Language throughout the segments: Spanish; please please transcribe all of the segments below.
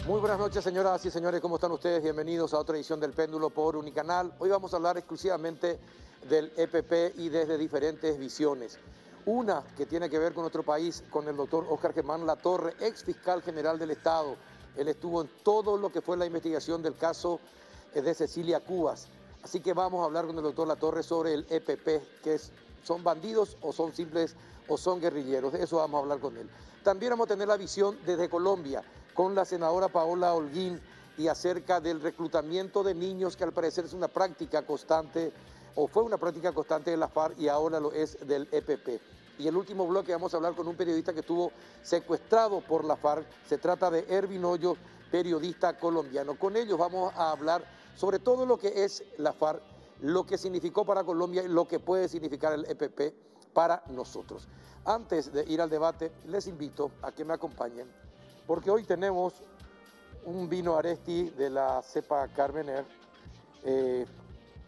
Muy buenas noches, señoras y señores, ¿cómo están ustedes? Bienvenidos a otra edición del Péndulo por Unicanal. Hoy vamos a hablar exclusivamente del EPP y desde diferentes visiones. Una que tiene que ver con nuestro país, con el doctor Óscar Germán Latorre, ex fiscal general del Estado. Él estuvo en todo lo que fue la investigación del caso de Cecilia Cubas. Así que vamos a hablar con el doctor Latorre sobre el EPP, ¿son bandidos o son simples o son guerrilleros? De eso vamos a hablar con él. También vamos a tener la visión desde Colombia, con la senadora Paola Holguín y acerca del reclutamiento de niños, que al parecer es una práctica constante, o fue una práctica constante de la FARC y ahora lo es del EPP. Y el último bloque vamos a hablar con un periodista que estuvo secuestrado por la FARC. Se trata de Ervin Hoyos, periodista colombiano. Con ellos vamos a hablar sobre todo lo que es la FARC, lo que significó para Colombia y lo que puede significar el EPP para nosotros. Antes de ir al debate, les invito a que me acompañen, porque hoy tenemos un vino Aresti de la cepa Carmener,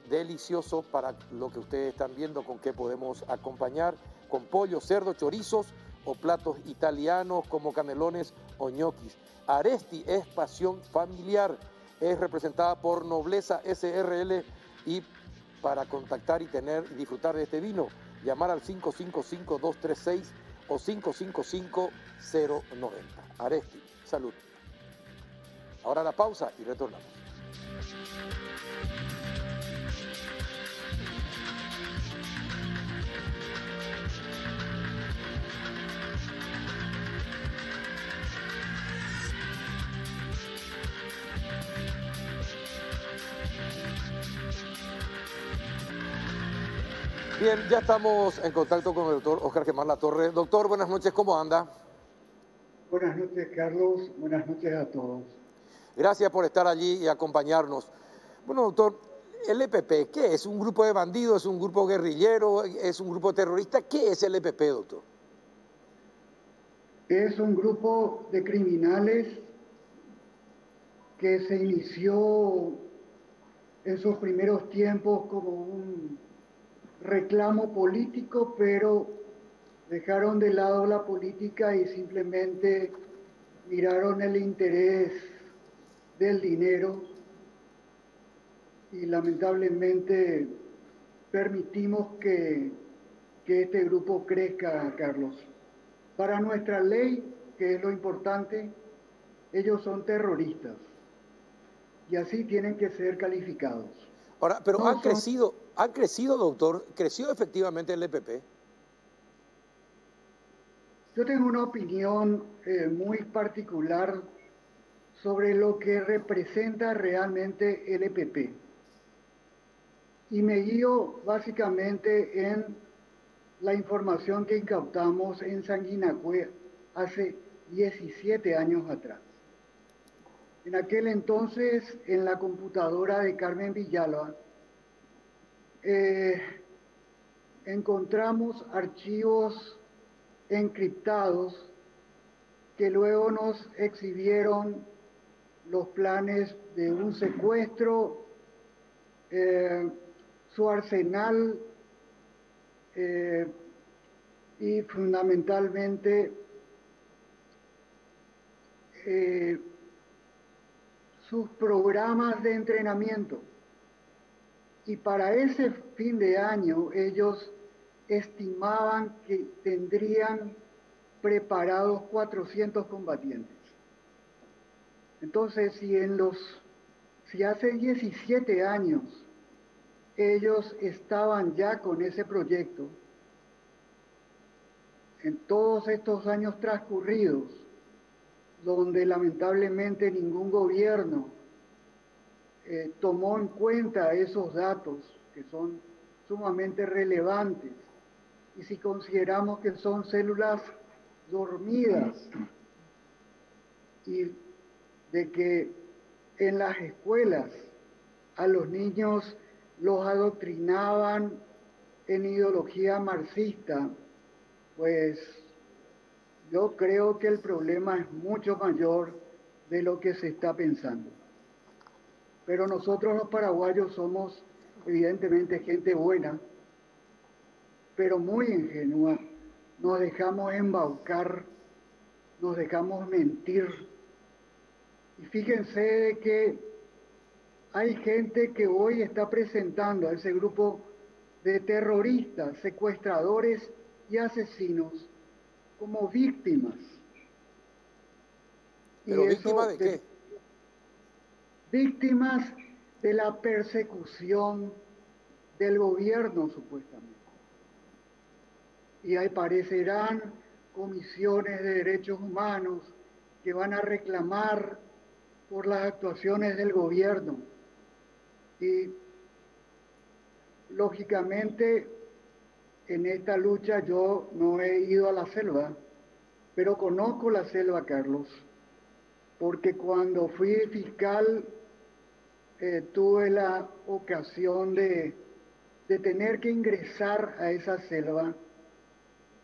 delicioso para lo que ustedes están viendo, con qué podemos acompañar, con pollo, cerdo, chorizos o platos italianos como canelones o ñoquis. Aresti es pasión familiar, es representada por Nobleza SRL, y para contactar y disfrutar de este vino, llamar al 555-236 o 555-090. Aresti, salud. Ahora la pausa y retornamos. Bien, ya estamos en contacto con el doctor Óscar Germán Latorre. Doctor, buenas noches, ¿cómo anda? Buenas noches, Carlos. Buenas noches a todos. Gracias por estar allí y acompañarnos. Bueno, doctor, el EPP, ¿qué es? ¿Un grupo de bandidos? ¿Es un grupo guerrillero? ¿Es un grupo terrorista? ¿Qué es el EPP, doctor? Es un grupo de criminales que se inició en sus primeros tiempos como un reclamo político, pero dejaron de lado la política y simplemente miraron el interés del dinero, y lamentablemente permitimos que este grupo crezca, Carlos. Para nuestra ley, que es lo importante, ellos son terroristas y así tienen que ser calificados. Ahora, pero No han crecido, doctor, creció efectivamente el EPP. Yo tengo una opinión muy particular sobre lo que representa realmente el EPP. Y me guío básicamente en la información que incautamos en Sanguinacue hace 17 años atrás. En aquel entonces, en la computadora de Carmen Villalba, encontramos archivos encriptados que luego nos exhibieron los planes de un secuestro, su arsenal y fundamentalmente sus programas de entrenamiento. Y para ese fin de año ellos estimaban que tendrían preparados 400 combatientes. Entonces, si hace 17 años ellos estaban ya con ese proyecto, en todos estos años transcurridos, donde lamentablemente ningún gobierno tomó en cuenta esos datos que son sumamente relevantes, y si consideramos que son células dormidas y de que en las escuelas a los niños los adoctrinaban en ideología marxista, pues yo creo que el problema es mucho mayor de lo que se está pensando. Pero nosotros los paraguayos somos evidentemente gente buena, pero muy ingenua. Nos dejamos embaucar, nos dejamos mentir Y fíjense de que hay gente que hoy está presentando a ese grupo de terroristas, secuestradores y asesinos como víctimas. Y ¿Pero víctima eso, de qué? víctimas de la persecución del gobierno, supuestamente. Y ahí aparecerán comisiones de derechos humanos que van a reclamar por las actuaciones del gobierno. Y lógicamente en esta lucha yo no he ido a la selva, pero conozco la selva, Carlos, porque cuando fui fiscal tuve la ocasión de tener que ingresar a esa selva,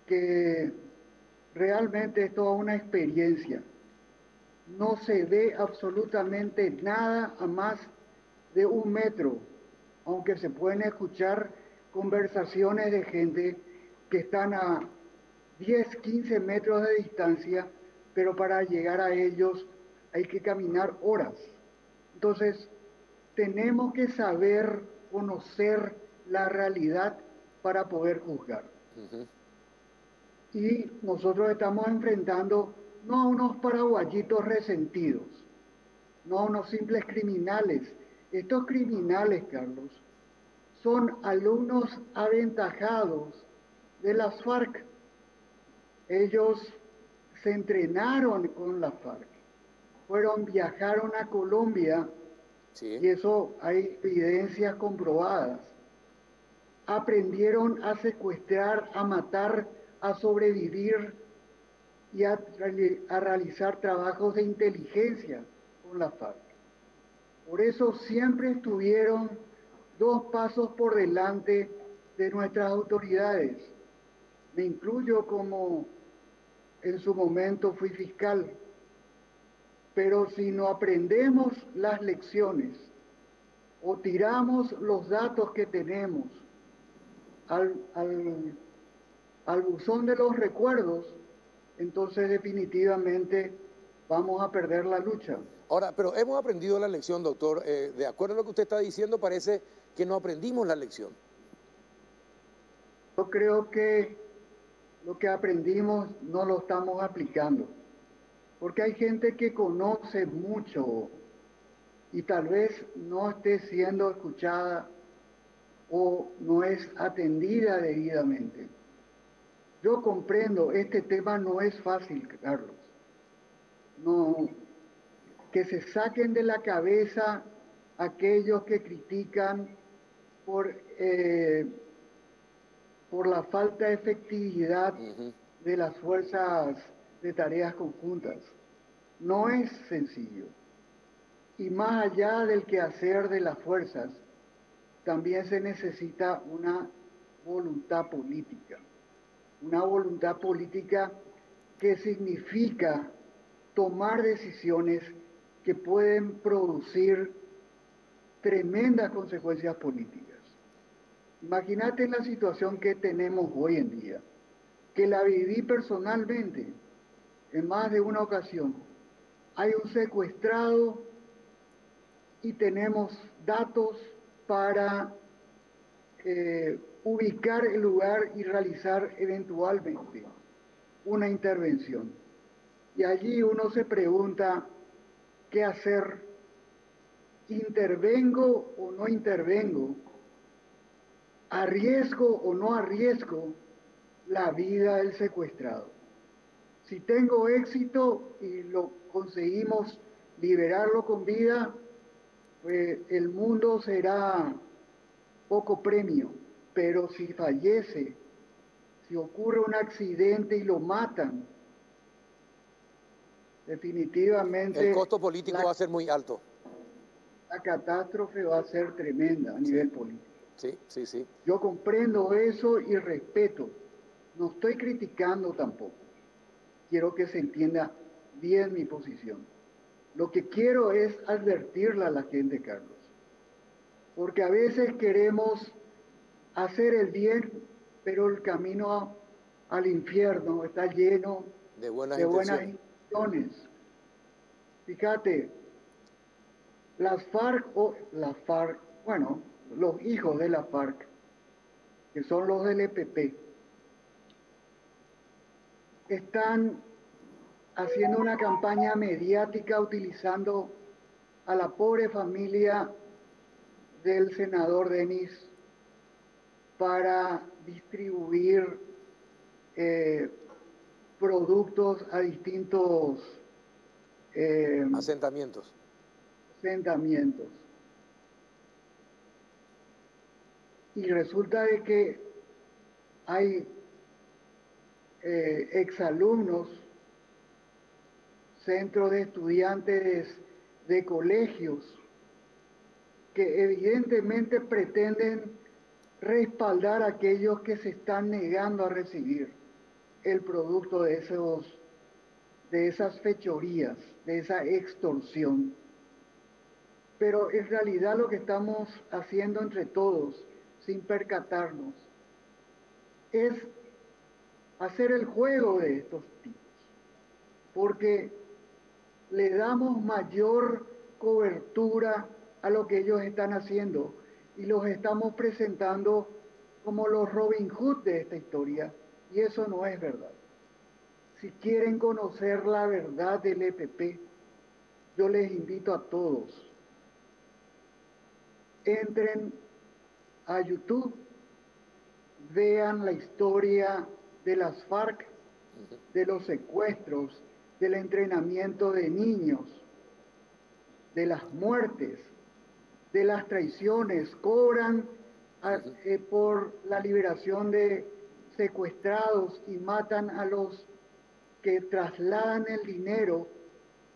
que realmente es toda una experiencia. No se ve absolutamente nada a más de 1 metro, aunque se pueden escuchar conversaciones de gente que están a 10, 15 metros de distancia, pero para llegar a ellos hay que caminar horas. Entonces, tenemos que saber conocer la realidad para poder juzgar. Y nosotros estamos enfrentando no a unos paraguayitos resentidos, no a unos simples criminales. Estos criminales, Carlos, son alumnos aventajados de las FARC. Ellos se entrenaron con la FARC, viajaron a Colombia, Sí. y eso hay evidencias comprobadas. Aprendieron a secuestrar, a matar, a sobrevivir y a realizar trabajos de inteligencia con la FARC. Por eso siempre estuvieron 2 pasos por delante de nuestras autoridades. Me incluyo como en su momento fui fiscal. Pero si no aprendemos las lecciones o tiramos los datos que tenemos al buzón de los recuerdos, entonces definitivamente vamos a perder la lucha. Ahora, pero hemos aprendido la lección, doctor. De acuerdo a lo que usted está diciendo, parece que no aprendimos la lección. Yo creo que lo que aprendimos no lo estamos aplicando, porque hay gente que conoce mucho y tal vez no esté siendo escuchada o no es atendida debidamente. Yo comprendo, este tema no es fácil, Carlos. No, que se saquen de la cabeza aquellos que critican por la falta de efectividad de las fuerzas de tareas conjuntas. No es sencillo. Y más allá del quehacer de las fuerzas, también se necesita una voluntad política. Una voluntad política que significa tomar decisiones que pueden producir tremendas consecuencias políticas. Imagínate la situación que tenemos hoy en día, que la viví personalmente en más de una ocasión. Hay un secuestrado y tenemos datos para ubicar el lugar y realizar eventualmente una intervención. Y allí uno se pregunta, ¿qué hacer? ¿Intervengo o no intervengo? ¿Arriesgo o no arriesgo la vida del secuestrado? Si tengo éxito y lo conseguimos liberarlo con vida, pues el mundo será poco premio. Pero si fallece, si ocurre un accidente y lo matan, definitivamente el costo político va a ser muy alto. La catástrofe va a ser tremenda a nivel político. Sí, sí, sí. Yo comprendo eso y respeto. No estoy criticando tampoco. Quiero que se entienda bien mi posición. Lo que quiero es advertirle a la gente, Carlos. Porque a veces queremos hacer el bien, pero el camino al infierno está lleno de buenas intenciones. Fíjate, las FARC o las FARC, bueno, los hijos de la FARC, que son los del EPP, están haciendo una campaña mediática utilizando a la pobre familia del senador Denis para distribuir productos a distintos asentamientos. Y resulta de que hay exalumnos, centros de estudiantes de colegios, que evidentemente pretenden respaldar a aquellos que se están negando a recibir el producto de esas fechorías, de esa extorsión. Pero en realidad lo que estamos haciendo entre todos, sin percatarnos, es hacer el juego de estos tipos, porque le damos mayor cobertura a lo que ellos están haciendo y los estamos presentando como los Robin Hood de esta historia, y eso no es verdad. Si quieren conocer la verdad del EPP, yo les invito a todos, entren a YouTube, vean la historia de las FARC, de los secuestros, del entrenamiento de niños, de las muertes, de las traiciones, cobran por la liberación de secuestrados y matan a los que trasladan el dinero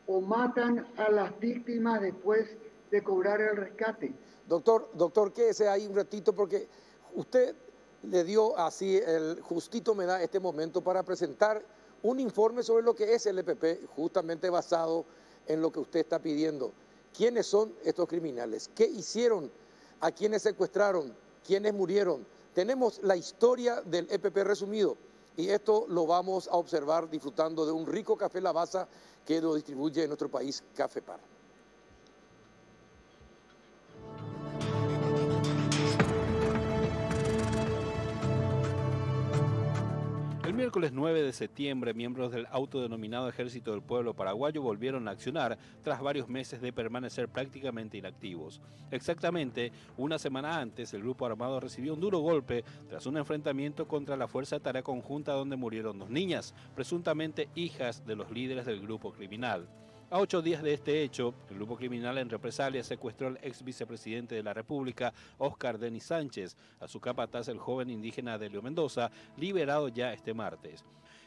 o matan a las víctimas después de cobrar el rescate. Doctor, quédese ahí un ratito porque usted le dio así, justito me da este momento para presentar un informe sobre lo que es el EPP, justamente basado en lo que usted está pidiendo. ¿Quiénes son estos criminales? ¿Qué hicieron? ¿A quiénes secuestraron? ¿Quiénes murieron? Tenemos la historia del EPP resumido y esto lo vamos a observar disfrutando de un rico café Lavazza que lo distribuye en nuestro país Cafepar. El miércoles 9 de septiembre, miembros del autodenominado Ejército del Pueblo Paraguayo volvieron a accionar tras varios meses de permanecer prácticamente inactivos. Exactamente una semana antes, el grupo armado recibió un duro golpe tras un enfrentamiento contra la Fuerza de Tarea Conjunta donde murieron 2 niñas, presuntamente hijas de los líderes del grupo criminal. A 8 días de este hecho, el grupo criminal en represalia secuestró al ex vicepresidente de la República, Óscar Denis Sánchez, a su capataz, el joven indígena Adelio Mendoza, liberado ya este martes.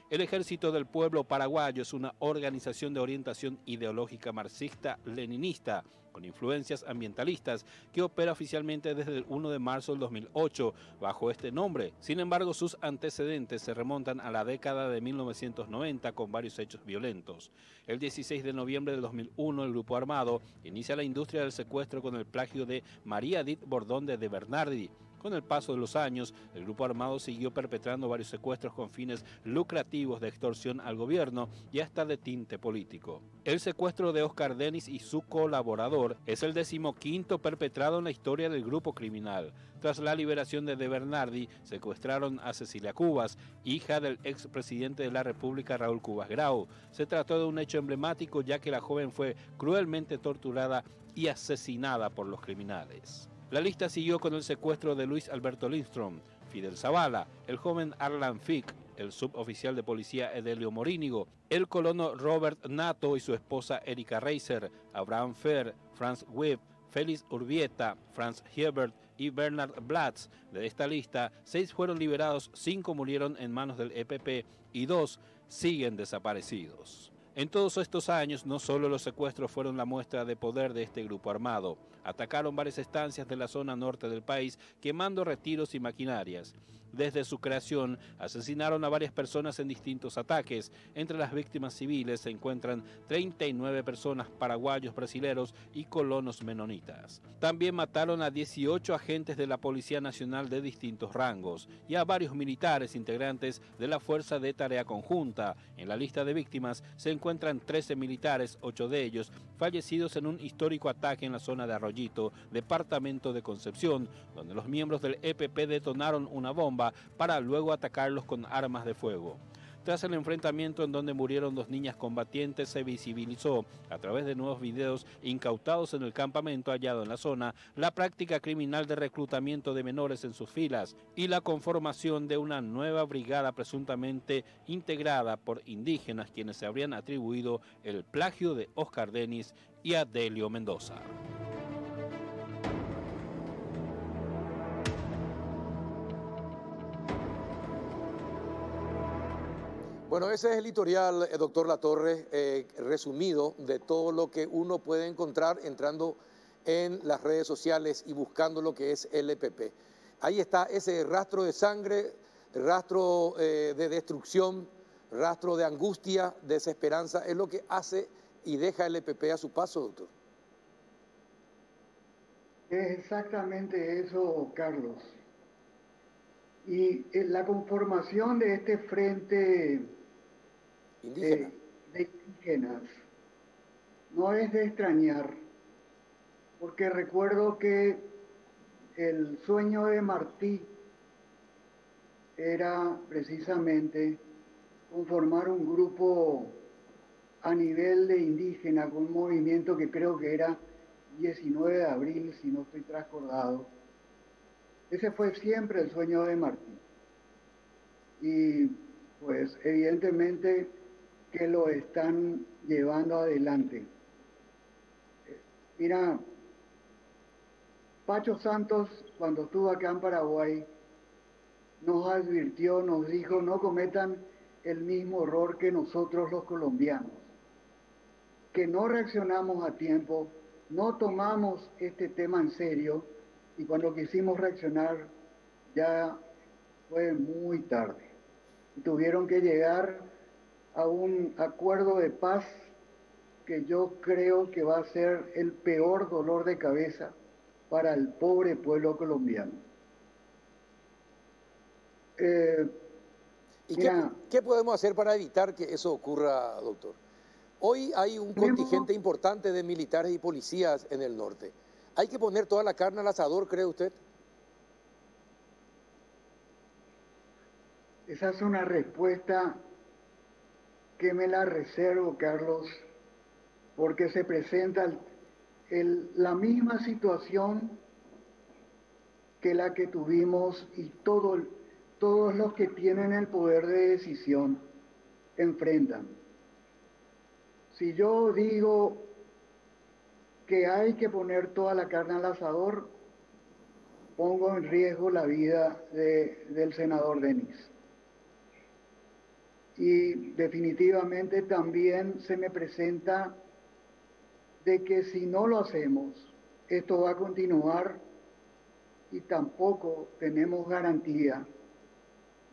El Ejército del Pueblo Paraguayo es una organización de orientación ideológica marxista-leninista con influencias ambientalistas que opera oficialmente desde el 1 de marzo del 2008 bajo este nombre. Sin embargo, sus antecedentes se remontan a la década de 1990 con varios hechos violentos. El 16 de noviembre del 2001, el grupo armado inicia la industria del secuestro con el plagio de María Edith Bordón de Bernardi. Con el paso de los años, el grupo armado siguió perpetrando varios secuestros con fines lucrativos de extorsión al gobierno y hasta de tinte político. El secuestro de Óscar Denis y su colaborador es el 15º perpetrado en la historia del grupo criminal. Tras la liberación de Bernardi, secuestraron a Cecilia Cubas, hija del expresidente de la República Raúl Cubas Grau. Se trató de un hecho emblemático ya que la joven fue cruelmente torturada y asesinada por los criminales. La lista siguió con el secuestro de Luis Alberto Lindström, Fidel Zavala, el joven Arlan Fick, el suboficial de policía Edelio Morínigo, el colono Robert Nato y su esposa Erika Reiser, Abraham Fer, Franz Webb, Félix Urbieta, Franz Hebert y Bernard Blatz. De esta lista, 6 fueron liberados, 5 murieron en manos del EPP y 2 siguen desaparecidos. En todos estos años, no solo los secuestros fueron la muestra de poder de este grupo armado. atacaron varias estancias de la zona norte del país, quemando retiros y maquinarias. Desde su creación, asesinaron a varias personas en distintos ataques. Entre las víctimas civiles se encuentran 39 personas paraguayos, brasileros y colonos menonitas. También mataron a 18 agentes de la Policía Nacional de distintos rangos y a varios militares integrantes de la Fuerza de Tarea Conjunta. En la lista de víctimas se encuentran 13 militares, 8 de ellos fallecidos en un histórico ataque en la zona de Arroyito, departamento de Concepción, donde los miembros del EPP detonaron una bomba para luego atacarlos con armas de fuego. Tras el enfrentamiento en donde murieron 2 niñas combatientes, se visibilizó, a través de nuevos videos incautados en el campamento hallado en la zona, la práctica criminal de reclutamiento de menores en sus filas y la conformación de una nueva brigada presuntamente integrada por indígenas, quienes se habrían atribuido el plagio de Oscar Denis y Adelio Mendoza. Bueno, ese es el editorial, doctor Latorre, resumido de todo lo que uno puede encontrar entrando en las redes sociales y buscando lo que es el EPP. Ahí está ese rastro de sangre, rastro de destrucción, rastro de angustia, desesperanza, es lo que hace y deja el EPP a su paso, doctor. Es exactamente eso, Carlos. Y la conformación de este frente Indígena. de indígenas no es de extrañar, porque recuerdo que el sueño de Martí era precisamente conformar un grupo a nivel de indígena con un movimiento que creo que era 19 de abril, si no estoy trascordado. Ese fue siempre el sueño de Martí. Y pues evidentemente que lo están llevando adelante. Mira, Pacho Santos, cuando estuvo acá en Paraguay, nos advirtió, nos dijo, no cometan el mismo error que nosotros los colombianos, que no reaccionamos a tiempo, no tomamos este tema en serio, y cuando quisimos reaccionar ya fue muy tarde. Y tuvieron que llegar a un acuerdo de paz que yo creo que va a ser el peor dolor de cabeza para el pobre pueblo colombiano. ¿Y qué podemos hacer para evitar que eso ocurra, doctor? Hoy hay un contingente importante de militares y policías en el norte. ¿Hay que poner toda la carne al asador, cree usted? Esa es una respuesta que me la reservo, Carlos, porque se presenta la misma situación que la que tuvimos y todos los que tienen el poder de decisión enfrentan. Si yo digo que hay que poner toda la carne al asador, pongo en riesgo la vida del senador Denis. Y definitivamente también se me presenta de que si no lo hacemos, esto va a continuar y tampoco tenemos garantía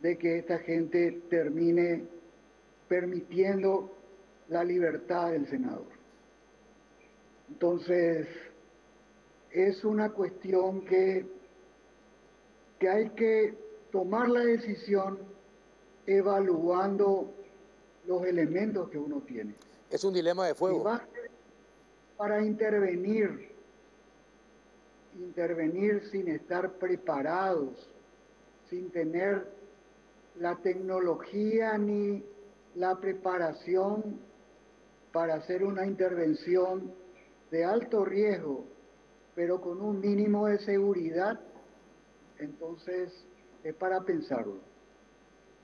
de que esta gente termine permitiendo la libertad del senador. Entonces, es una cuestión que hay que tomar la decisión evaluando los elementos que uno tiene. Es un dilema de fuego. Y va para intervenir sin estar preparados, sin tener la tecnología ni la preparación para hacer una intervención de alto riesgo, pero con un mínimo de seguridad, entonces es para pensarlo.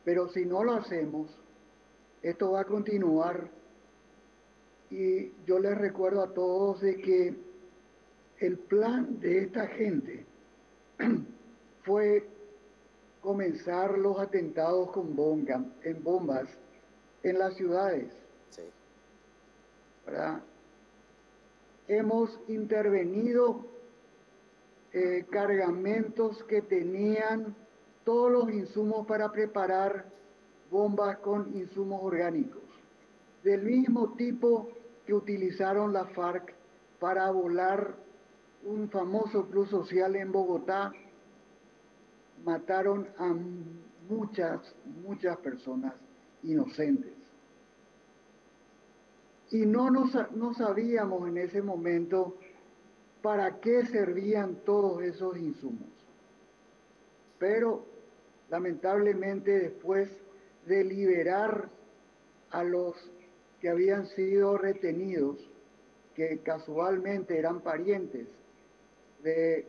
Pero si no lo hacemos, esto va a continuar, y yo les recuerdo a todos de que el plan de esta gente fue comenzar los atentados con bombas en las ciudades. Sí. ¿Verdad? Hemos intervenido cargamentos que tenían todos los insumos para preparar bombas con insumos orgánicos, del mismo tipo que utilizaron la FARC para volar un famoso club social en Bogotá. Mataron a muchas personas inocentes. Y no sabíamos en ese momento para qué servían todos esos insumos. Pero lamentablemente después de liberar a los que habían sido retenidos, que casualmente eran parientes de,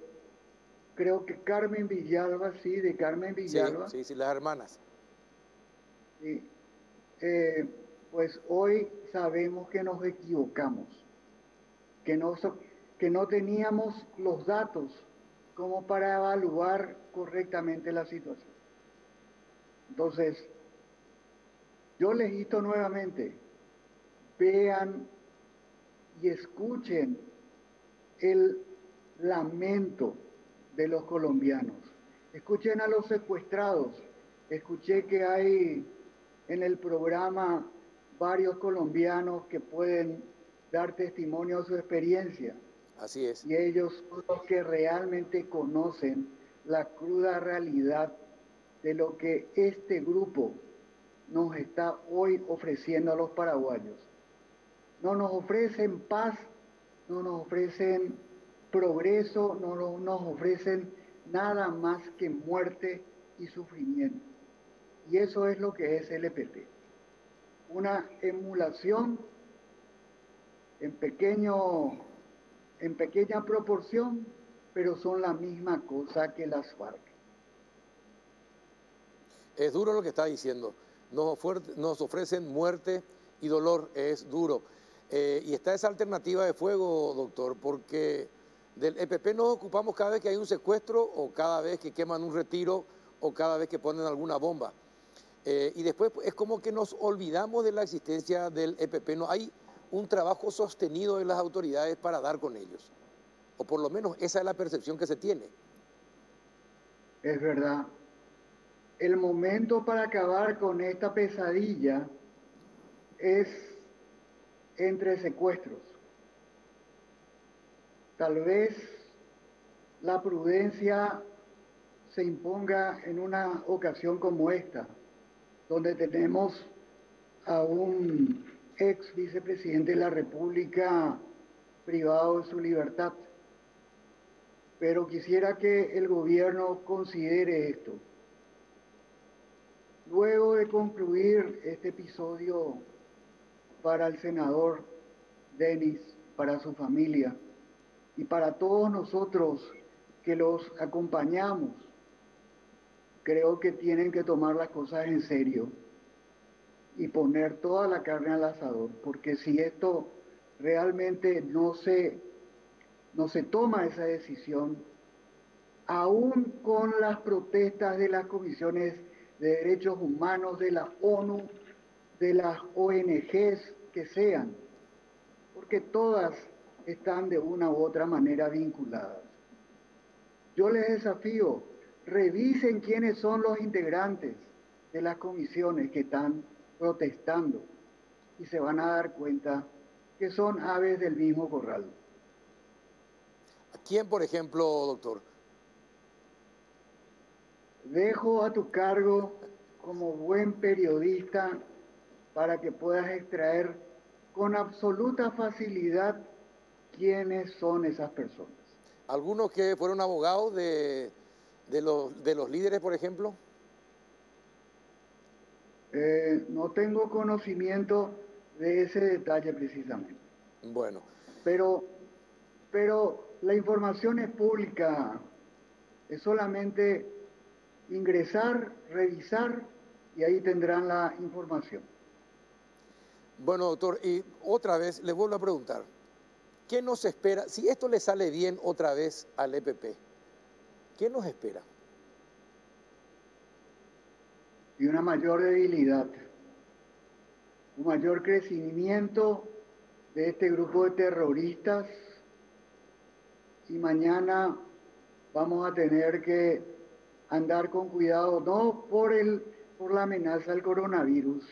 creo que Carmen Villalba, sí, de Carmen Villalba. Sí, las hermanas. Sí, pues hoy sabemos que nos equivocamos, que no teníamos los datos como para evaluar correctamente la situación. Entonces, yo les insto nuevamente, vean y escuchen el lamento de los colombianos. Escuchen a los secuestrados. Escuché que hay en el programa varios colombianos que pueden dar testimonio de su experiencia. Así es. Y ellos son los que realmente conocen la cruda realidad de lo que este grupo nos está hoy ofreciendo a los paraguayos. No nos ofrecen paz, no nos ofrecen progreso, no nos ofrecen nada más que muerte y sufrimiento. Y eso es lo que es el EPP. Una emulación en pequeña proporción, pero son la misma cosa que las FARC. Es duro lo que está diciendo. Nos ofrecen muerte y dolor, es duro. Y está esa alternativa de fuego, doctor, porque del EPP nos ocupamos cada vez que hay un secuestro o cada vez que queman un retiro o cada vez que ponen alguna bomba. Y después es como que nos olvidamos de la existencia del EPP. No hay un trabajo sostenido de las autoridades para dar con ellos. O por lo menos esa es la percepción que se tiene. Es verdad. El momento para acabar con esta pesadilla es entre secuestros. Tal vez la prudencia se imponga en una ocasión como esta, donde tenemos a un ex vicepresidente de la República privado de su libertad. Pero quisiera que el gobierno considere esto. Luego de concluir este episodio para el senador Denis, para su familia y para todos nosotros que los acompañamos, creo que tienen que tomar las cosas en serio y poner toda la carne al asador, porque si esto realmente no se toma esa decisión, aún con las protestas de las comisiones de derechos humanos, de la ONU, de las ONGs que sean, porque todas están de una u otra manera vinculadas. Yo les desafío, revisen quiénes son los integrantes de las comisiones que están protestando y se van a dar cuenta que son aves del mismo corral. ¿Quién, por ejemplo, doctor? Dejo a tu cargo como buen periodista para que puedas extraer con absoluta facilidad quiénes son esas personas. ¿Algunos que fueron abogados de los líderes, por ejemplo? No tengo conocimiento de ese detalle precisamente. Bueno. Pero la información es pública. Es solamente ingresar, revisar y ahí tendrán la información. Bueno, doctor, y otra vez les vuelvo a preguntar, ¿qué nos espera? Si esto le sale bien otra vez al EPP, ¿qué nos espera? Y una mayor debilidad, un mayor crecimiento de este grupo de terroristas y mañana vamos a tener que andar con cuidado, no por la amenaza del coronavirus,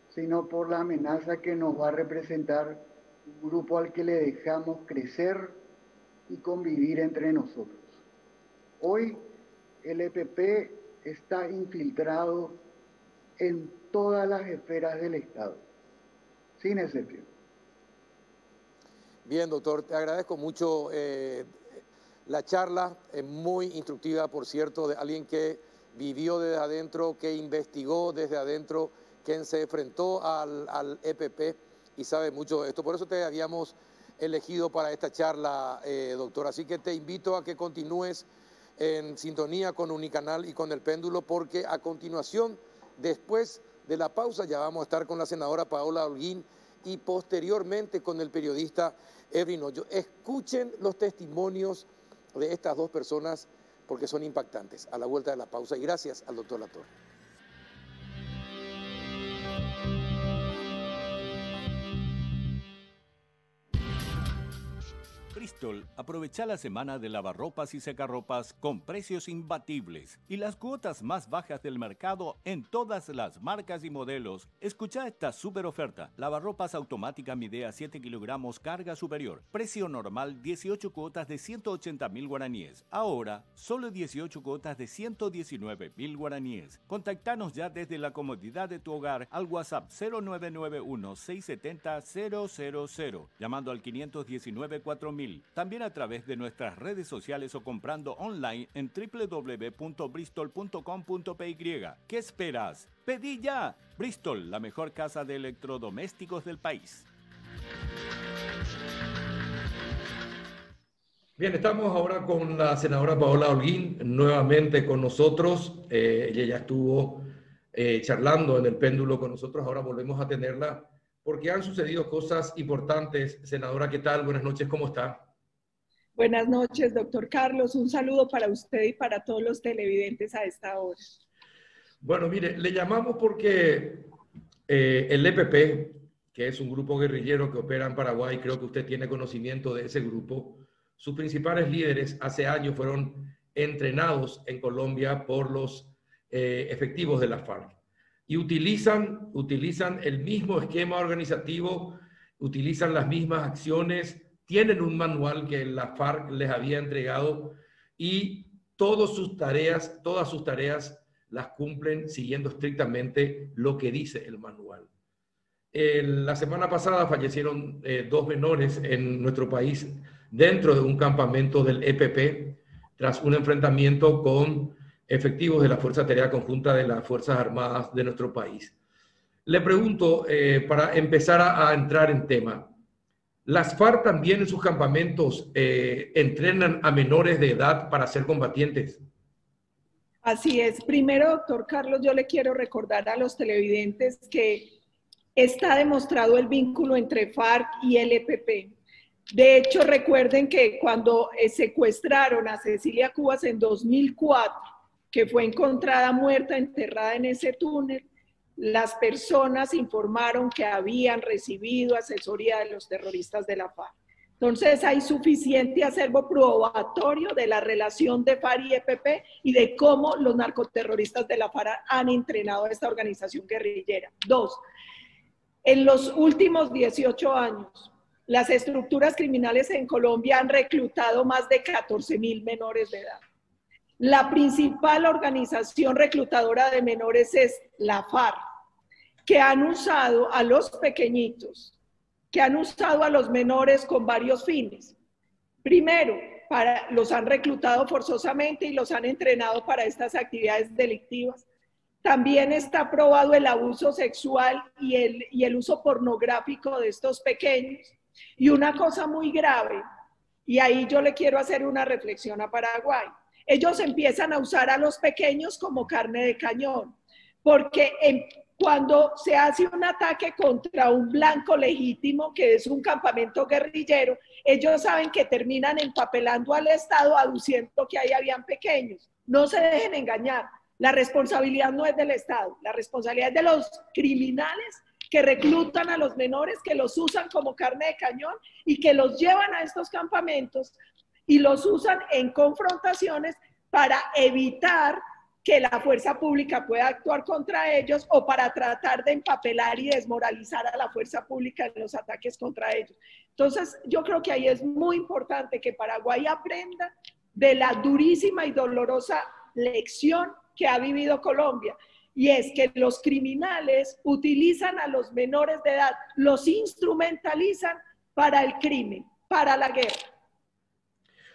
sino por la amenaza que nos va a representar un grupo al que le dejamos crecer y convivir entre nosotros. Hoy el EPP está infiltrado en todas las esferas del Estado, sin excepción. Bien, doctor, te agradezco mucho la charla, muy instructiva, por cierto, de alguien que vivió desde adentro, que investigó desde adentro, quien se enfrentó al EPP y sabe mucho de esto. Por eso te habíamos elegido para esta charla, doctor. Así que te invito a que continúes en sintonía con Unicanal y con El Péndulo, porque a continuación, después de la pausa, ya vamos a estar con la senadora Paola Holguín y posteriormente con el periodista Edwin Hoyo. Escuchen los testimonios de estas dos personas porque son impactantes. A la vuelta de la pausa, y gracias al doctor Latorre. Bristol, aprovecha la semana de lavarropas y secarropas con precios imbatibles y las cuotas más bajas del mercado en todas las marcas y modelos. Escucha esta super oferta. Lavarropas automática Midea 7 kilogramos carga superior. Precio normal 18 cuotas de 180.000 guaraníes. Ahora, solo 18 cuotas de 119.000 guaraníes. Contactanos ya desde la comodidad de tu hogar al WhatsApp 0991-670-000, llamando al 519-4000. También a través de nuestras redes sociales o comprando online en www.bristol.com.py. ¿Qué esperas? ¡Pedí ya! Bristol, la mejor casa de electrodomésticos del país. Bien, estamos ahora con la senadora Paola Holguín, nuevamente con nosotros. Ella ya estuvo charlando en El Péndulo con nosotros, ahora volvemos a tenerla porque han sucedido cosas importantes. Senadora, ¿qué tal? Buenas noches, ¿cómo está? Buenas noches, doctor Carlos. Un saludo para usted y para todos los televidentes a esta hora. Bueno, mire, le llamamos porque el EPP, que es un grupo guerrillero que opera en Paraguay, creo que usted tiene conocimiento de ese grupo. Sus principales líderes hace años fueron entrenados en Colombia por los efectivos de la FARC. Y utilizan el mismo esquema organizativo, utilizan las mismas acciones, tienen un manual que la FARC les había entregado y todas sus tareas las cumplen siguiendo estrictamente lo que dice el manual. La semana pasada fallecieron 2 menores en nuestro país dentro de un campamento del EPP tras un enfrentamiento con efectivos de la Fuerza de Tarea Conjunta de las Fuerzas Armadas de nuestro país. Le pregunto, para empezar a entrar en tema, ¿las FARC también en sus campamentos entrenan a menores de edad para ser combatientes? Así es. Primero, doctor Carlos, yo le quiero recordar a los televidentes que está demostrado el vínculo entre FARC y el EPP. De hecho, recuerden que cuando secuestraron a Cecilia Cubas en 2004, que fue encontrada muerta, enterrada en ese túnel, las personas informaron que habían recibido asesoría de los terroristas de la FARC. Entonces hay suficiente acervo probatorio de la relación de FARC y EPP y de cómo los narcoterroristas de la FARC han entrenado a esta organización guerrillera. 2. En los últimos 18 años, las estructuras criminales en Colombia han reclutado más de 14.000 menores de edad. La principal organización reclutadora de menores es la FARC, que han usado a los pequeñitos, que han usado a los menores con varios fines. Primero, los han reclutado forzosamente y los han entrenado para estas actividades delictivas. También está probado el abuso sexual y el uso pornográfico de estos pequeños. Y una cosa muy grave, y ahí yo le quiero hacer una reflexión a Paraguay. Ellos empiezan a usar a los pequeños como carne de cañón, porque cuando se hace un ataque contra un blanco legítimo, que es un campamento guerrillero, ellos saben que terminan empapelando al Estado aduciendo que ahí habían pequeños. No se dejen engañar, la responsabilidad no es del Estado, la responsabilidad es de los criminales que reclutan a los menores, que los usan como carne de cañón y que los llevan a estos campamentos y los usan en confrontaciones para evitar que la fuerza pública pueda actuar contra ellos o para tratar de empapelar y desmoralizar a la fuerza pública en los ataques contra ellos. Entonces, yo creo que ahí es muy importante que Paraguay aprenda de la durísima y dolorosa lección que ha vivido Colombia, y es que los criminales utilizan a los menores de edad, los instrumentalizan para el crimen, para la guerra.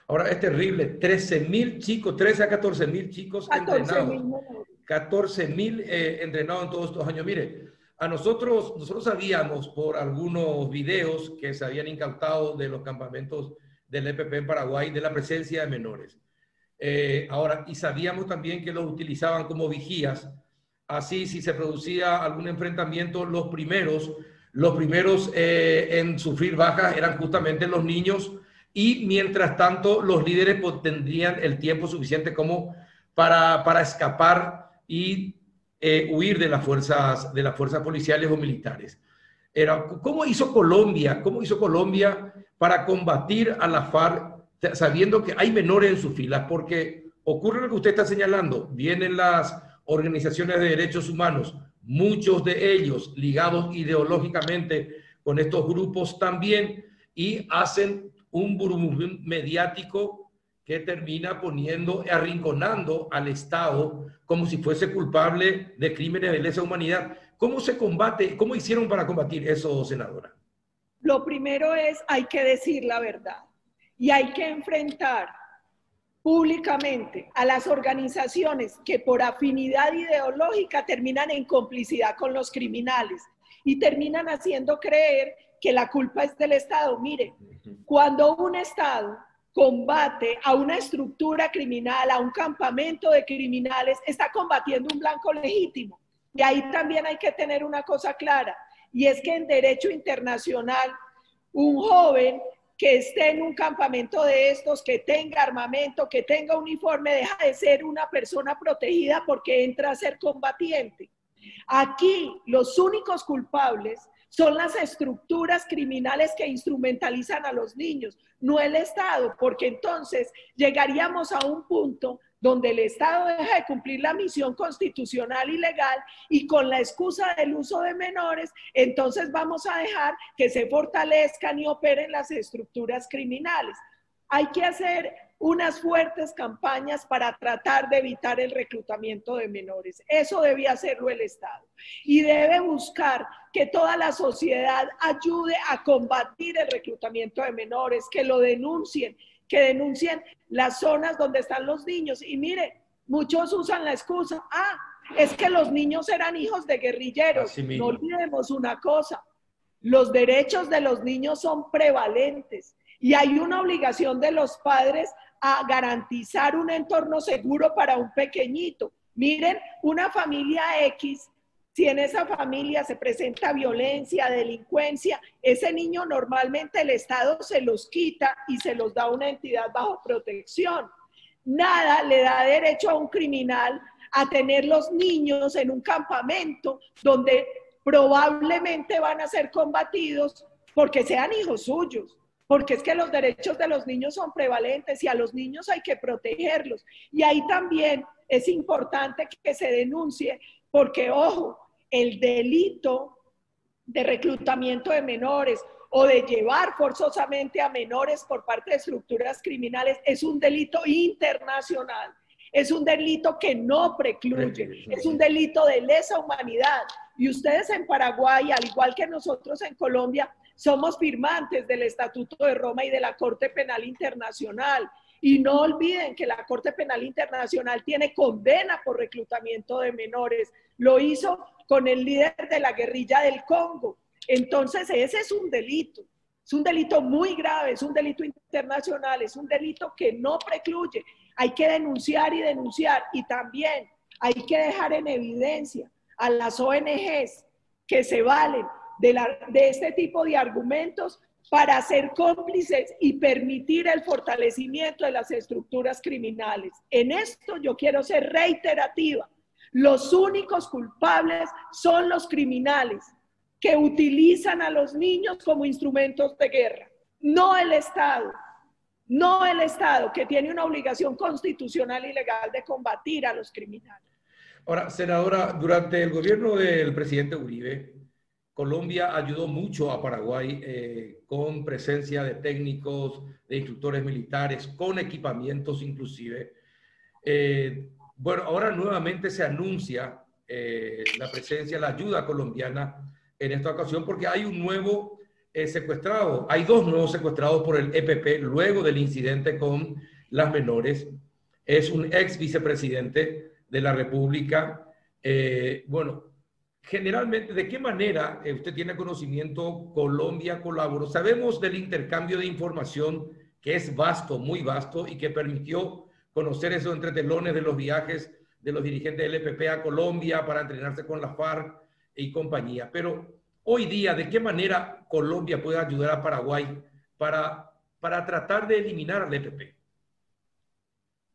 Ahora, es terrible, 13.000 chicos, 13 a 14.000 chicos entrenados. 14.000 entrenados en todos estos años. Mire, a nosotros sabíamos por algunos videos que se habían incautado de los campamentos del EPP en Paraguay de la presencia de menores. Ahora, y sabíamos también que los utilizaban como vigías. Así, si se producía algún enfrentamiento, los primeros en sufrir bajas eran justamente los niños, y mientras tanto los líderes pues, tendrían el tiempo suficiente como para escapar y huir de las fuerzas policiales o militares. ¿Cómo hizo Colombia para combatir a la FARC sabiendo que hay menores en sus filas? Porque ocurre lo que usted está señalando, vienen las organizaciones de derechos humanos, muchos de ellos ligados ideológicamente con estos grupos también, y hacen un burbujín mediático que termina arrinconando al Estado como si fuese culpable de crímenes de lesa humanidad. ¿Cómo se combate? ¿Cómo hicieron para combatir eso, senadora? Lo primero es, hay que decir la verdad y hay que enfrentar públicamente a las organizaciones que por afinidad ideológica terminan en complicidad con los criminales y terminan haciendo creer que la culpa es del Estado. Mire, cuando un Estado combate a una estructura criminal, a un campamento de criminales, está combatiendo un blanco legítimo. Y ahí también hay que tener una cosa clara, y es que en derecho internacional, un joven que esté en un campamento de estos, que tenga armamento, que tenga uniforme, deja de ser una persona protegida porque entra a ser combatiente. Aquí los únicos culpables son las estructuras criminales que instrumentalizan a los niños, no el Estado, porque entonces llegaríamos a un punto donde el Estado deja de cumplir la misión constitucional y legal, y con la excusa del uso de menores, entonces vamos a dejar que se fortalezcan y operen las estructuras criminales. Hay que hacer unas fuertes campañas para tratar de evitar el reclutamiento de menores. Eso debe hacerlo el Estado. Y debe buscar que toda la sociedad ayude a combatir el reclutamiento de menores, que lo denuncien, que denuncien las zonas donde están los niños. Y mire, muchos usan la excusa, es que los niños eran hijos de guerrilleros. No olvidemos una cosa, los derechos de los niños son prevalentes y hay una obligación de los padres a garantizar un entorno seguro para un pequeñito. Miren, una familia X, si en esa familia se presenta violencia, delincuencia, ese niño normalmente el Estado se los quita y se los da a una entidad bajo protección. Nada le da derecho a un criminal a tener los niños en un campamento donde probablemente van a ser combatidos porque sean hijos suyos. Porque es que los derechos de los niños son prevalentes y a los niños hay que protegerlos. Y ahí también es importante que se denuncie, porque, ojo, el delito de reclutamiento de menores o de llevar forzosamente a menores por parte de estructuras criminales es un delito internacional. Es un delito que no precluye, es un delito de lesa humanidad. Y ustedes en Paraguay, al igual que nosotros en Colombia, somos firmantes del Estatuto de Roma y de la Corte Penal Internacional. Y no olviden que la Corte Penal Internacional tiene condena por reclutamiento de menores. Lo hizo con el líder de la guerrilla del Congo. Entonces ese es un delito muy grave, es un delito internacional, es un delito que no precluye. Hay que denunciar y también hay que dejar en evidencia a las ONGs que se valen de este tipo de argumentos para ser cómplices y permitir el fortalecimiento de las estructuras criminales. En esto yo quiero ser reiterativa. Los únicos culpables son los criminales que utilizan a los niños como instrumentos de guerra, no el Estado. no el Estado, que tiene una obligación constitucional y legal de combatir a los criminales. Ahora, senadora, durante el gobierno del presidente Uribe, Colombia ayudó mucho a Paraguay con presencia de técnicos, de instructores militares, con equipamientos inclusive. Bueno, ahora nuevamente se anuncia la presencia, la ayuda colombiana en esta ocasión porque hay un nuevo secuestrado. Hay dos nuevos secuestrados por el EPP luego del incidente con las menores. Es un ex vicepresidente de la República. Bueno, generalmente, ¿de qué manera usted tiene conocimiento Colombia colaboró? Sabemos del intercambio de información que es vasto, muy vasto, y que permitió conocer esos entretelones de los viajes de los dirigentes del EPP a Colombia para entrenarse con la FARC y compañía. Pero hoy día, ¿de qué manera Colombia puede ayudar a Paraguay para tratar de eliminar al EPP?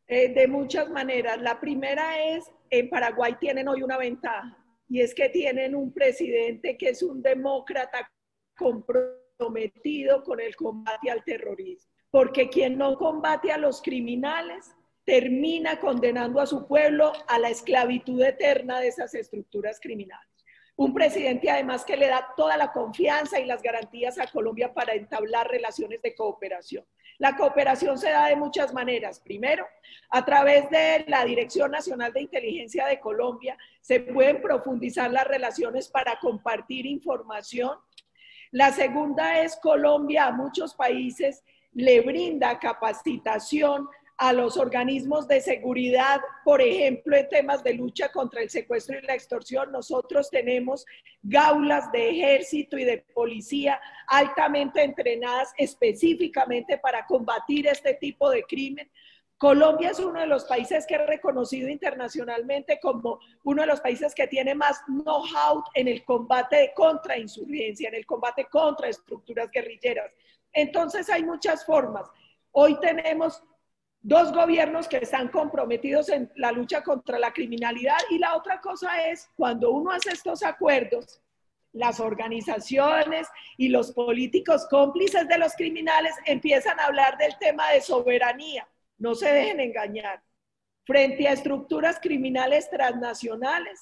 De muchas maneras. La primera es, en Paraguay tienen hoy una ventaja, y es que tienen un presidente que es un demócrata comprometido con el combate al terrorismo. Porque quien no combate a los criminales termina condenando a su pueblo a la esclavitud eterna de esas estructuras criminales. Un presidente además que le da toda la confianza y las garantías a Colombia para entablar relaciones de cooperación. La cooperación se da de muchas maneras. Primero, a través de la Dirección Nacional de Inteligencia de Colombia se pueden profundizar las relaciones para compartir información. La segunda es Colombia a muchos países le brinda capacitación a los organismos de seguridad, por ejemplo, en temas de lucha contra el secuestro y la extorsión. Nosotros tenemos gaulas de ejército y de policía altamente entrenadas específicamente para combatir este tipo de crimen. Colombia es uno de los países que es reconocido internacionalmente como uno de los países que tiene más know-how en el combate de contrainsurgencia, en el combate contra estructuras guerrilleras. Entonces hay muchas formas. Hoy tenemos dos gobiernos que están comprometidos en la lucha contra la criminalidad, y la otra cosa es cuando uno hace estos acuerdos, las organizaciones y los políticos cómplices de los criminales empiezan a hablar del tema de soberanía. No se dejen engañar. Frente a estructuras criminales transnacionales,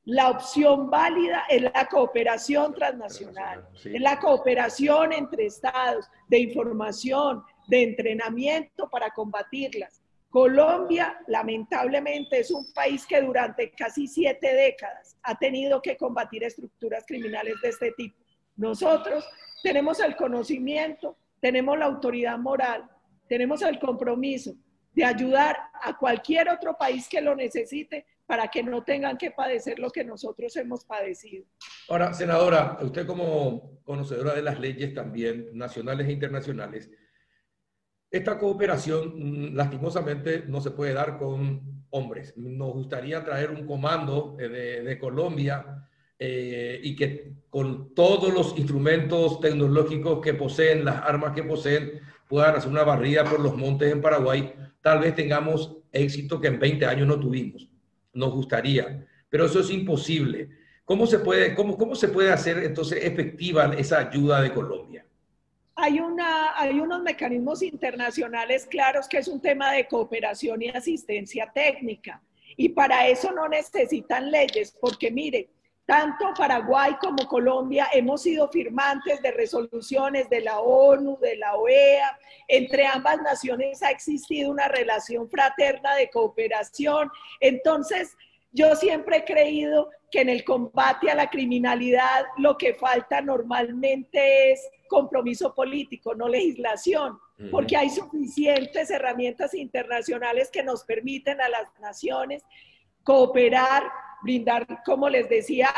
la opción válida es la cooperación transnacional, sí. Es la cooperación entre estados, de información, de entrenamiento para combatirlas. Colombia, lamentablemente, es un país que durante casi 7 décadas ha tenido que combatir estructuras criminales de este tipo. Nosotros tenemos el conocimiento, tenemos la autoridad moral, tenemos el compromiso de ayudar a cualquier otro país que lo necesite para que no tengan que padecer lo que nosotros hemos padecido. Ahora, senadora, usted como conocedora de las leyes también, nacionales e internacionales, esta cooperación lastimosamente no se puede dar con hombres. Nos gustaría traer un comando de Colombia y que con todos los instrumentos tecnológicos que poseen, las armas que poseen, puedan hacer una barrida por los montes en Paraguay. Tal vez tengamos éxito que en 20 años no tuvimos. Nos gustaría, pero eso es imposible. ¿Cómo se puede hacer entonces efectiva esa ayuda de Colombia? Hay unos mecanismos internacionales claros que es un tema de cooperación y asistencia técnica. Y para eso no necesitan leyes, porque mire, tanto Paraguay como Colombia hemos sido firmantes de resoluciones de la ONU, de la OEA. Entre ambas naciones ha existido una relación fraterna de cooperación. Entonces, yo siempre he creído que en el combate a la criminalidad lo que falta normalmente es compromiso político, no legislación, porque hay suficientes herramientas internacionales que nos permiten a las naciones cooperar, brindar, como les decía,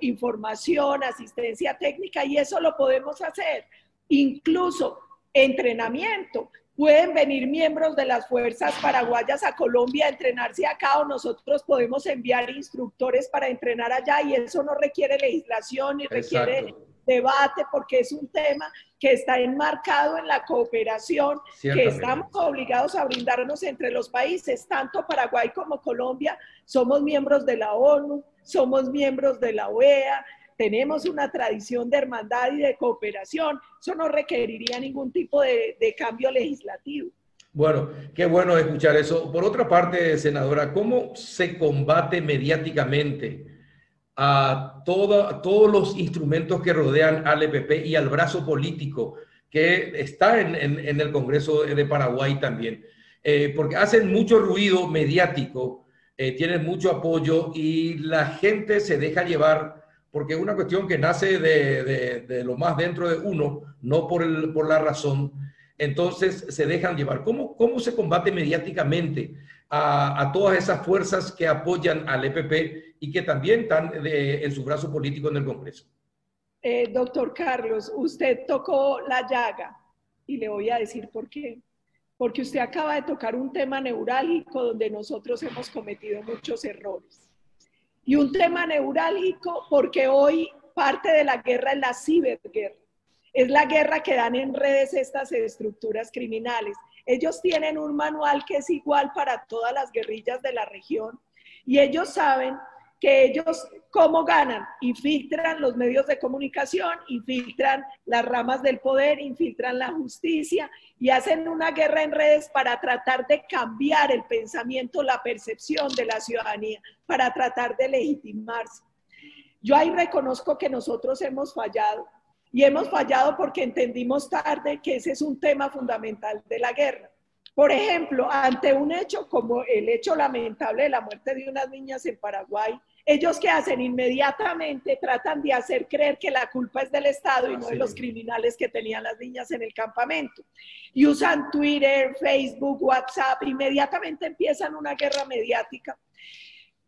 información, asistencia técnica, y eso lo podemos hacer. Incluso entrenamiento. Pueden venir miembros de las fuerzas paraguayas a Colombia a entrenarse acá, o nosotros podemos enviar instructores para entrenar allá, y eso no requiere legislación ni requiere debate, porque es un tema que está enmarcado en la cooperación que estamos obligados a brindarnos entre los países. Tanto Paraguay como Colombia somos miembros de la ONU, somos miembros de la OEA, tenemos una tradición de hermandad y de cooperación, eso no requeriría ningún tipo de cambio legislativo. Bueno, qué bueno escuchar eso. Por otra parte, senadora, ¿cómo se combate mediáticamente a todos los instrumentos que rodean al EPP y al brazo político que está en el Congreso de Paraguay también? Porque hacen mucho ruido mediático, tienen mucho apoyo y la gente se deja llevar porque es una cuestión que nace de lo más dentro de uno, no por la razón. Entonces se dejan llevar. ¿Cómo se combate mediáticamente a todas esas fuerzas que apoyan al EPP y que también están en su brazo político en el Congreso? Doctor Carlos, usted tocó la llaga y le voy a decir por qué. Porque usted acaba de tocar un tema neurálgico donde nosotros hemos cometido muchos errores. Y un tema neurálgico porque hoy parte de la guerra es la ciberguerra. Es la guerra que dan en redes estas estructuras criminales. Ellos tienen un manual que es igual para todas las guerrillas de la región y ellos saben que ellos cómo ganan, infiltran los medios de comunicación, infiltran las ramas del poder, infiltran la justicia y hacen una guerra en redes para tratar de cambiar el pensamiento, la percepción de la ciudadanía, para tratar de legitimarse. Yo ahí reconozco que nosotros hemos fallado y hemos fallado porque entendimos tarde que ese es un tema fundamental de la guerra. Por ejemplo, ante un hecho como el hecho lamentable de la muerte de unas niñas en Paraguay, ellos ¿qué hacen? Inmediatamente tratan de hacer creer que la culpa es del Estado y no de los criminales que tenían las niñas en el campamento. Y usan Twitter, Facebook, WhatsApp, inmediatamente empiezan una guerra mediática.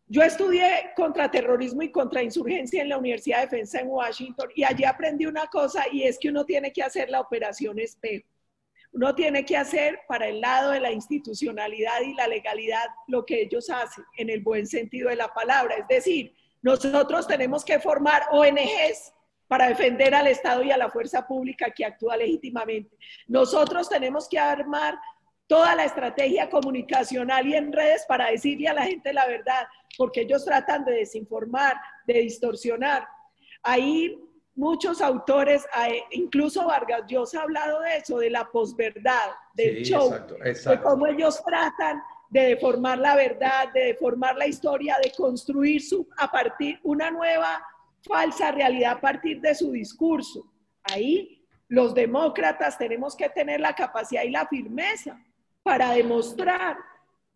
Yo estudié contraterrorismo y contrainsurgencia en la Universidad de Defensa en Washington y allí aprendí una cosa y es que uno tiene que hacer la operación espejo. Uno tiene que hacer para el lado de la institucionalidad y la legalidad lo que ellos hacen, en el buen sentido de la palabra. Es decir, nosotros tenemos que formar ONGs para defender al Estado y a la fuerza pública que actúa legítimamente. Nosotros tenemos que armar toda la estrategia comunicacional y en redes para decirle a la gente la verdad, porque ellos tratan de desinformar, de distorsionar. Ahí muchos autores, incluso Vargas Llosa ha hablado de eso, de la posverdad, del show, exacto. De cómo ellos tratan de deformar la verdad, de deformar la historia, de construir a partir una nueva falsa realidad a partir de su discurso. Ahí los demócratas tenemos que tener la capacidad y la firmeza para demostrar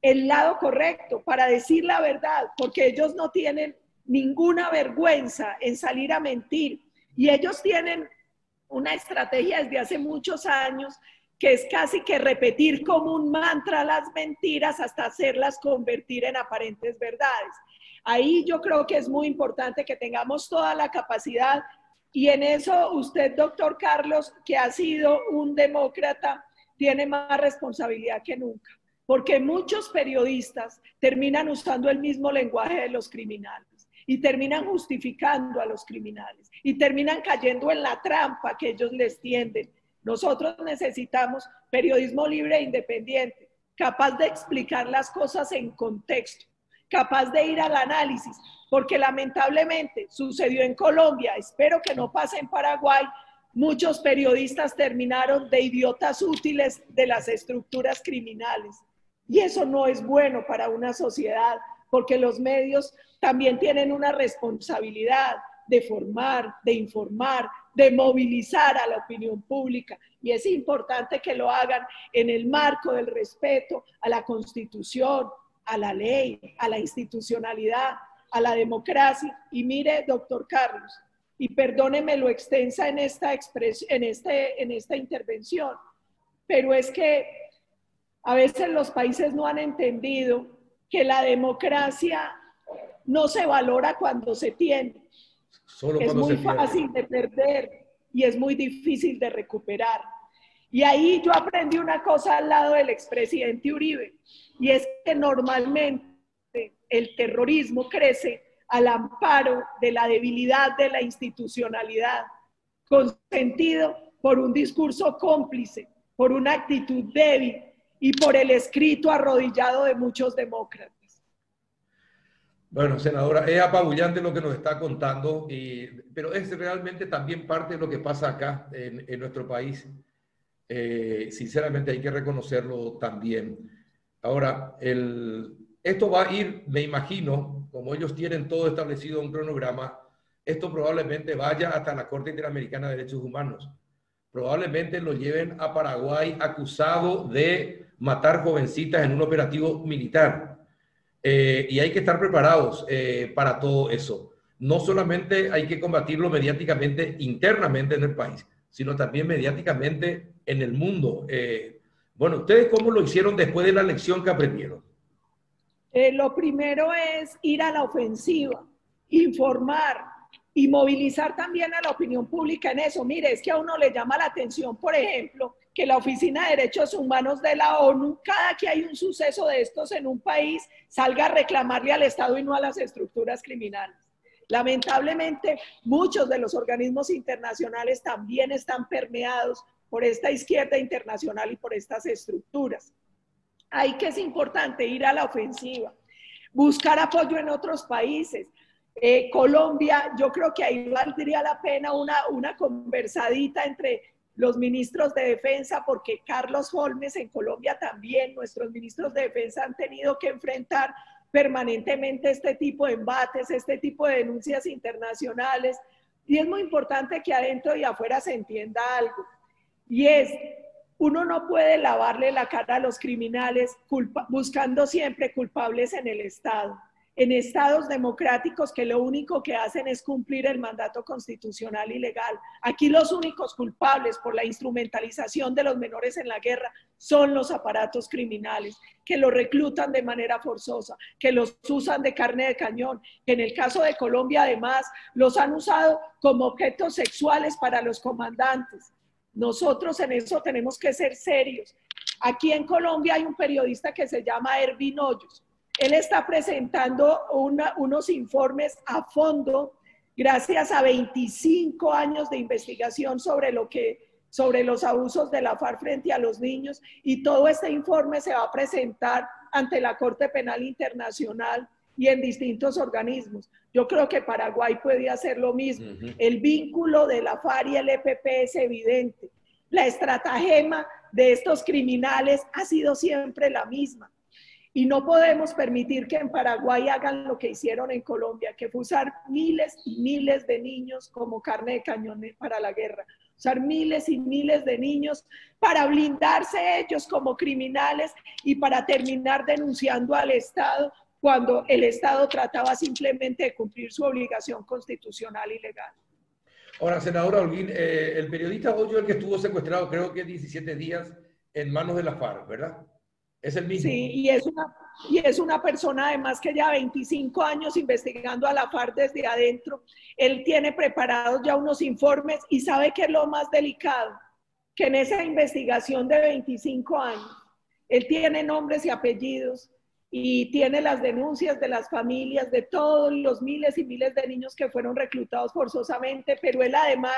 el lado correcto, para decir la verdad, porque ellos no tienen ninguna vergüenza en salir a mentir. Y ellos tienen una estrategia desde hace muchos años que es casi que repetir como un mantra las mentiras hasta hacerlas convertir en aparentes verdades. Ahí yo creo que es muy importante que tengamos toda la capacidad y en eso usted, doctor Carlos, que ha sido un demócrata, tiene más responsabilidad que nunca, porque muchos periodistas terminan usando el mismo lenguaje de los criminales y terminan justificando a los criminales y terminan cayendo en la trampa que ellos les tienden. Nosotros necesitamos periodismo libre e independiente, capaz de explicar las cosas en contexto, capaz de ir al análisis, porque lamentablemente sucedió en Colombia, espero que no pase en Paraguay, muchos periodistas terminaron de idiotas útiles de las estructuras criminales. Y eso no es bueno para una sociedad, porque los medios también tienen una responsabilidad de formar, de informar, de movilizar a la opinión pública. Y es importante que lo hagan en el marco del respeto a la Constitución, a la ley, a la institucionalidad, a la democracia. Y mire, doctor Carlos, y perdóneme lo extensa en esta intervención, pero es que a veces los países no han entendido que la democracia no se valora cuando se tiene. Es muy fácil de perder y es muy difícil de recuperar. Y ahí yo aprendí una cosa al lado del expresidente Uribe, y es que normalmente el terrorismo crece al amparo de la debilidad de la institucionalidad, consentido por un discurso cómplice, por una actitud débil y por el escrito arrodillado de muchos demócratas. Bueno, senadora, es apabullante lo que nos está contando, pero es realmente también parte de lo que pasa acá en nuestro país. Sinceramente hay que reconocerlo también. Ahora, esto va a ir, me imagino, como ellos tienen todo establecido en un cronograma, esto probablemente vaya hasta la Corte Interamericana de Derechos Humanos. Probablemente lo lleven a Paraguay acusado de matar jovencitas en un operativo militar. Y hay que estar preparados para todo eso. No solamente hay que combatirlo mediáticamente internamente en el país, sino también mediáticamente en el mundo. Bueno, ¿ustedes cómo lo hicieron después de la lección que aprendieron? Lo primero es ir a la ofensiva, informar y movilizar también a la opinión pública en eso. Mire, es que a uno le llama la atención, por ejemplo, que la Oficina de Derechos Humanos de la ONU, cada que hay un suceso de estos en un país, salga a reclamarle al Estado y no a las estructuras criminales. Lamentablemente, muchos de los organismos internacionales también están permeados por esta izquierda internacional y por estas estructuras. Ahí que es importante ir a la ofensiva, buscar apoyo en otros países. Colombia, yo creo que ahí valdría la pena una conversadita entre los ministros de defensa, porque Carlos Holmes en Colombia también, nuestros ministros de defensa han tenido que enfrentar permanentemente este tipo de embates, este tipo de denuncias internacionales, y es muy importante que adentro y afuera se entienda algo, y es, uno no puede lavarle la cara a los criminales buscando siempre culpables en el Estado, en estados democráticos que lo único que hacen es cumplir el mandato constitucional y legal. Aquí los únicos culpables por la instrumentalización de los menores en la guerra son los aparatos criminales, que los reclutan de manera forzosa, que los usan de carne de cañón, que en el caso de Colombia además los han usado como objetos sexuales para los comandantes. Nosotros en eso tenemos que ser serios. Aquí en Colombia hay un periodista que se llama Ervin Hoyos. Él está presentando unos informes a fondo gracias a 25 años de investigación sobre los abusos de la FARC frente a los niños, y todo este informe se va a presentar ante la Corte Penal Internacional y en distintos organismos. Yo creo que Paraguay puede hacer lo mismo. El vínculo de la FARC y el EPP es evidente. La estratagema de estos criminales ha sido siempre la misma. Y no podemos permitir que en Paraguay hagan lo que hicieron en Colombia, que fue usar miles y miles de niños como carne de cañón para la guerra. Usar miles y miles de niños para blindarse ellos como criminales y para terminar denunciando al Estado cuando el Estado trataba simplemente de cumplir su obligación constitucional y legal. Ahora, senadora Holguín, el periodista Hoyo, el que estuvo secuestrado, creo que 17 días en manos de la FARC, ¿verdad? Es el mismo. Sí, y es una persona además que ya 25 años investigando a la FARC desde adentro. Él tiene preparados ya unos informes y sabe que es lo más delicado, que en esa investigación de 25 años, él tiene nombres y apellidos y tiene las denuncias de las familias, de todos los miles y miles de niños que fueron reclutados forzosamente, pero él además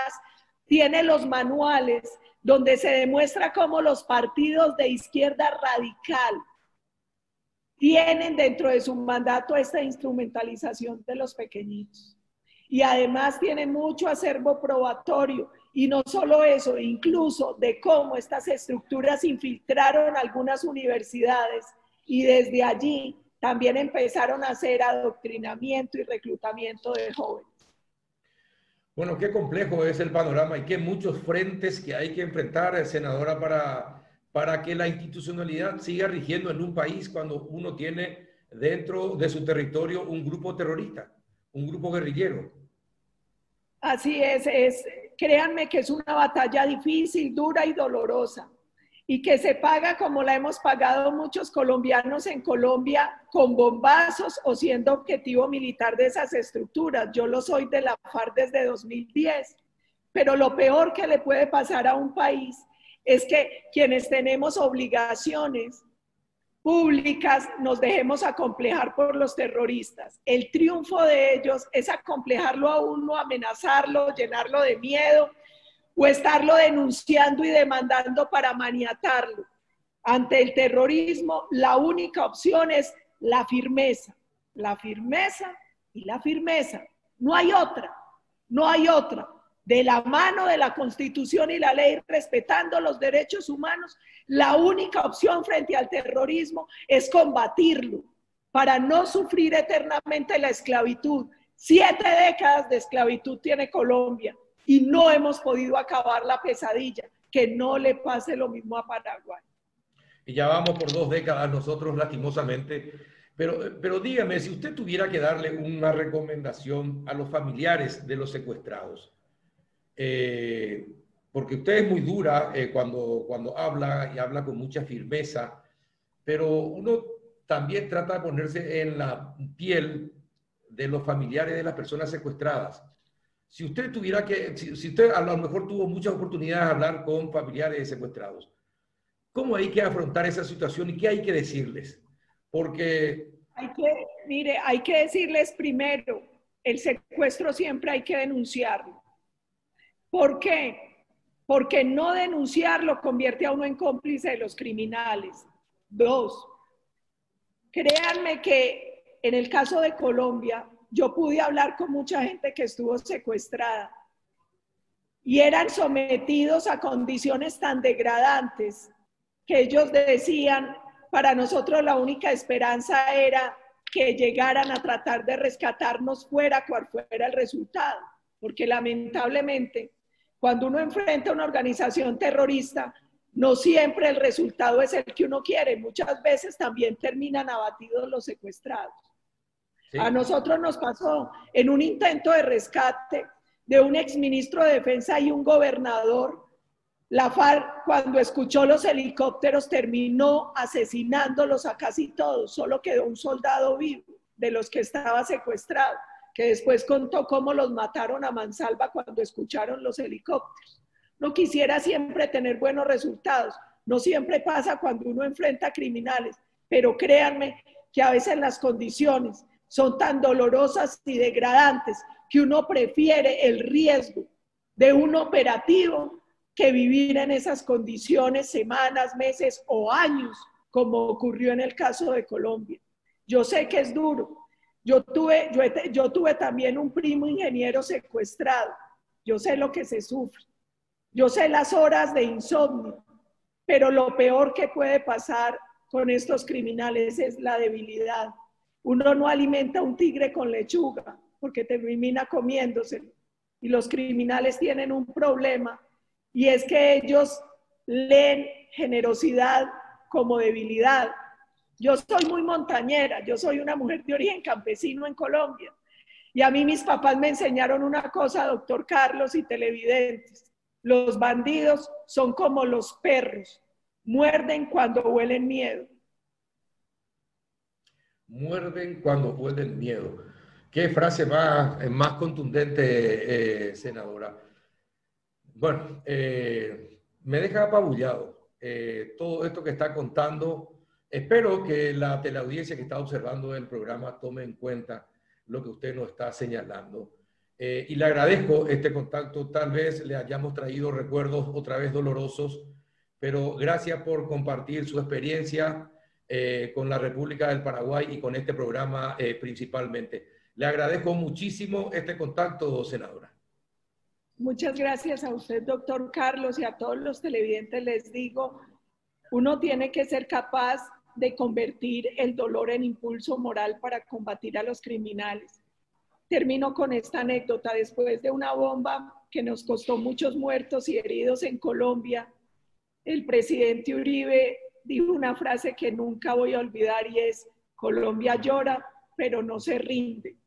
tiene los manuales donde se demuestra cómo los partidos de izquierda radical tienen dentro de su mandato esta instrumentalización de los pequeñitos. Y además tienen mucho acervo probatorio. Y no solo eso, incluso de cómo estas estructuras infiltraron algunas universidades y desde allí también empezaron a hacer adoctrinamiento y reclutamiento de jóvenes. Bueno, qué complejo es el panorama y qué muchos frentes que hay que enfrentar, senadora, para que la institucionalidad siga rigiendo en un país cuando uno tiene dentro de su territorio un grupo terrorista, un grupo guerrillero. Así es, créanme que es una batalla difícil, dura y dolorosa, y que se paga como la hemos pagado muchos colombianos en Colombia, con bombazos o siendo objetivo militar de esas estructuras. Yo lo soy de la FARC desde 2010, pero lo peor que le puede pasar a un país es que quienes tenemos obligaciones públicas nos dejemos acomplejar por los terroristas. El triunfo de ellos es acomplejarlo a uno, amenazarlo, llenarlo de miedo, o estarlo denunciando y demandando para maniatarlo. Ante el terrorismo, la única opción es la firmeza la firmeza y la firmeza. No hay otra, no hay otra. De la mano de la Constitución y la ley, respetando los derechos humanos, la única opción frente al terrorismo es combatirlo para no sufrir eternamente la esclavitud. 7 décadas de esclavitud tiene Colombia y no hemos podido acabar la pesadilla. Que no le pase lo mismo a Paraguay. Y ya vamos por 2 décadas nosotros, lastimosamente. Pero dígame, si usted tuviera que darle una recomendación a los familiares de los secuestrados, porque usted es muy dura cuando habla y habla con mucha firmeza, pero uno también trata de ponerse en la piel de los familiares de las personas secuestradas. Si usted tuviera que, si usted a lo mejor tuvo muchas oportunidades de hablar con familiares de secuestrados, ¿cómo hay que afrontar esa situación y qué hay que decirles? Porque... hay que decirles primero, el secuestro siempre hay que denunciarlo. ¿Por qué? Porque no denunciarlo convierte a uno en cómplice de los criminales. 2, créanme que en el caso de Colombia, yo pude hablar con mucha gente que estuvo secuestrada y eran sometidos a condiciones tan degradantes que ellos decían, para nosotros la única esperanza era que llegaran a tratar de rescatarnos fuera cual fuera el resultado, porque lamentablemente cuando uno enfrenta a una organización terrorista, no siempre el resultado es el que uno quiere, muchas veces también terminan abatidos los secuestrados. Sí. A nosotros nos pasó en un intento de rescate de un exministro de Defensa y un gobernador. La FARC, cuando escuchó los helicópteros, terminó asesinándolos a casi todos. Solo quedó un soldado vivo de los que estaba secuestrado, que después contó cómo los mataron a mansalva cuando escucharon los helicópteros. No quisiera siempre tener buenos resultados. No siempre pasa cuando uno enfrenta a criminales, pero créanme que a veces las condiciones son tan dolorosas y degradantes que uno prefiere el riesgo de un operativo que vivir en esas condiciones semanas, meses o años, como ocurrió en el caso de Colombia. Yo sé que es duro. Yo tuve también un primo ingeniero secuestrado. Yo sé lo que se sufre. Yo sé las horas de insomnio, pero lo peor que puede pasar con estos criminales es la debilidad. Uno no alimenta a un tigre con lechuga porque termina comiéndoselo. Y los criminales tienen un problema y es que ellos leen generosidad como debilidad. Yo soy muy montañera, yo soy una mujer de origen campesino en Colombia. Y a mí mis papás me enseñaron una cosa, doctor Carlos y televidentes. Los bandidos son como los perros, muerden cuando huelen miedo. Muerden cuando huelen miedo. Qué frase más contundente, senadora. Bueno, me deja apabullado todo esto que está contando. Espero que la teleaudiencia que está observando el programa tome en cuenta lo que usted nos está señalando. Y le agradezco este contacto. Tal vez le hayamos traído recuerdos otra vez dolorosos, pero gracias por compartir su experiencia con la República del Paraguay y con este programa principalmente. Le agradezco muchísimo este contacto, senadora. Muchas gracias a usted, doctor Carlos, y a todos los televidentes les digo, uno tiene que ser capaz de convertir el dolor en impulso moral para combatir a los criminales. Termino con esta anécdota. Después de una bomba que nos costó muchos muertos y heridos en Colombia, el presidente Uribe dijo una frase que nunca voy a olvidar y es: Colombia llora, pero no se rinde.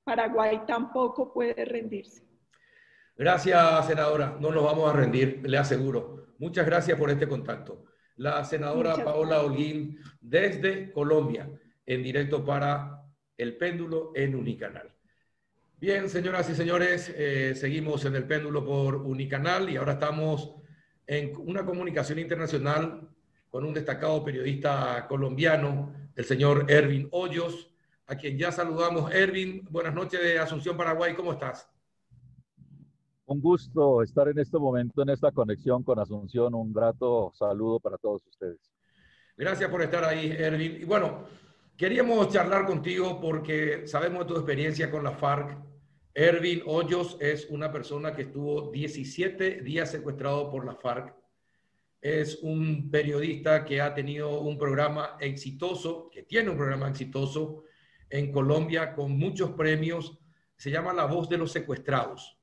Paraguay tampoco puede rendirse. Gracias, senadora. No nos vamos a rendir, le aseguro. Muchas gracias por este contacto. La senadora Paola Holguín desde Colombia, en directo para El Péndulo en Unicanal. Bien, señoras y señores, seguimos en El Péndulo por Unicanal y ahora estamos en una comunicación internacional con un destacado periodista colombiano, el señor Ervin Hoyos, a quien ya saludamos. Ervin, buenas noches de Asunción, Paraguay. ¿Cómo estás? Un gusto estar en este momento en esta conexión con Asunción. Un grato saludo para todos ustedes. Gracias por estar ahí, Ervin. Y bueno, queríamos charlar contigo porque sabemos de tu experiencia con la FARC. Ervin Hoyos es una persona que estuvo 17 días secuestrado por la FARC. Es un periodista que ha tenido un programa exitoso, que tiene un programa exitoso en Colombia con muchos premios. Se llama La Voz de los Secuestrados.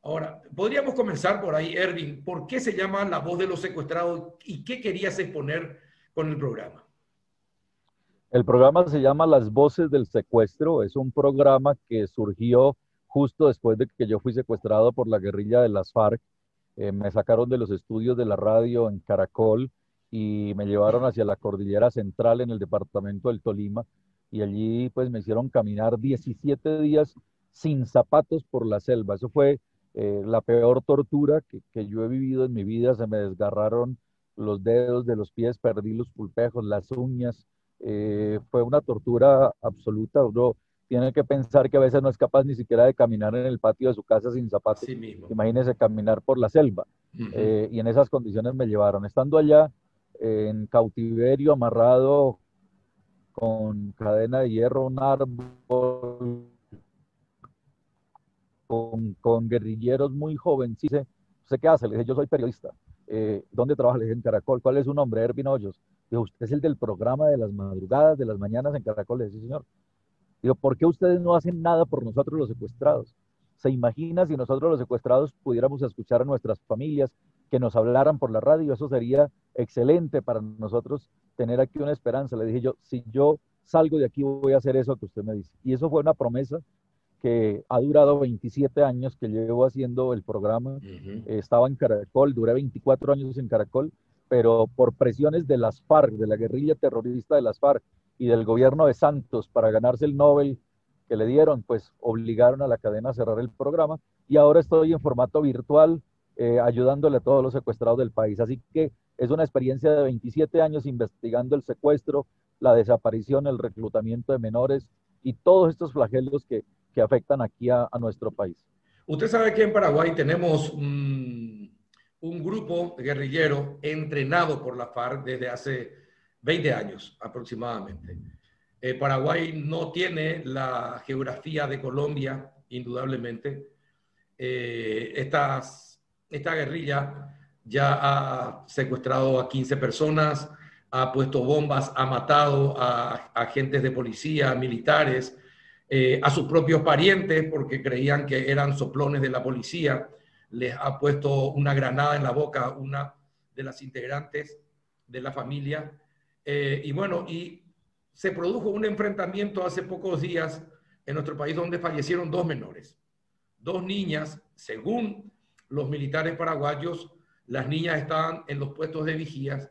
Ahora, podríamos comenzar por ahí, Ervin. ¿Por qué se llama La Voz de los Secuestrados y qué querías exponer con el programa? El programa se llama Las Voces del Secuestro. Es un programa que surgió justo después de que yo fui secuestrado por la guerrilla de las FARC. Me sacaron de los estudios de la radio en Caracol y me llevaron hacia la cordillera central en el departamento del Tolima, y allí pues me hicieron caminar 17 días sin zapatos por la selva. Eso fue la peor tortura que yo he vivido en mi vida. Se me desgarraron los dedos de los pies, perdí los pulpejos, las uñas. Fue una tortura absoluta. Uno tiene que pensar que a veces no es capaz ni siquiera de caminar en el patio de su casa sin zapatos. Sí mismo. Imagínese caminar por la selva. Y en esas condiciones me llevaron. Estando allá en cautiverio, amarrado con cadena de hierro a un árbol, con guerrilleros muy jóvenes. Dice, ¿usted qué hace? Le dije, yo soy periodista. ¿Dónde trabaja? Le dije, en Caracol. ¿Cuál es su nombre? Ervin Hoyos. Dijo, ¿usted es el del programa de las madrugadas, de las mañanas en Caracol? Le dije, sí, señor. Digo, ¿por qué ustedes no hacen nada por nosotros los secuestrados? ¿Se imagina si nosotros los secuestrados pudiéramos escuchar a nuestras familias, que nos hablaran por la radio? Eso sería excelente para nosotros, tener aquí una esperanza. Le dije yo, si yo salgo de aquí voy a hacer eso que usted me dice. Y eso fue una promesa que ha durado 27 años que llevo haciendo el programa. Estaba en Caracol, duré 24 años en Caracol, pero por presiones de las FARC, de la guerrilla terrorista de las FARC y del gobierno de Santos para ganarse el Nobel que le dieron, pues obligaron a la cadena a cerrar el programa, y ahora estoy en formato virtual ayudándole a todos los secuestrados del país. Así que es una experiencia de 27 años investigando el secuestro, la desaparición, el reclutamiento de menores y todos estos flagelos que afectan aquí a nuestro país. Usted sabe que en Paraguay tenemos un grupo guerrillero entrenado por la FARC desde hace 20 años aproximadamente. Paraguay no tiene la geografía de Colombia, indudablemente. Esta guerrilla ya ha secuestrado a 15 personas, ha puesto bombas, ha matado a agentes de policía, militares, a sus propios parientes porque creían que eran soplones de la policía. Les ha puesto una granada en la boca a una de las integrantes de la familia. Y bueno, y se produjo un enfrentamiento hace pocos días en nuestro país donde fallecieron 2 menores, 2 niñas. Según los militares paraguayos, las niñas estaban en los puestos de vigías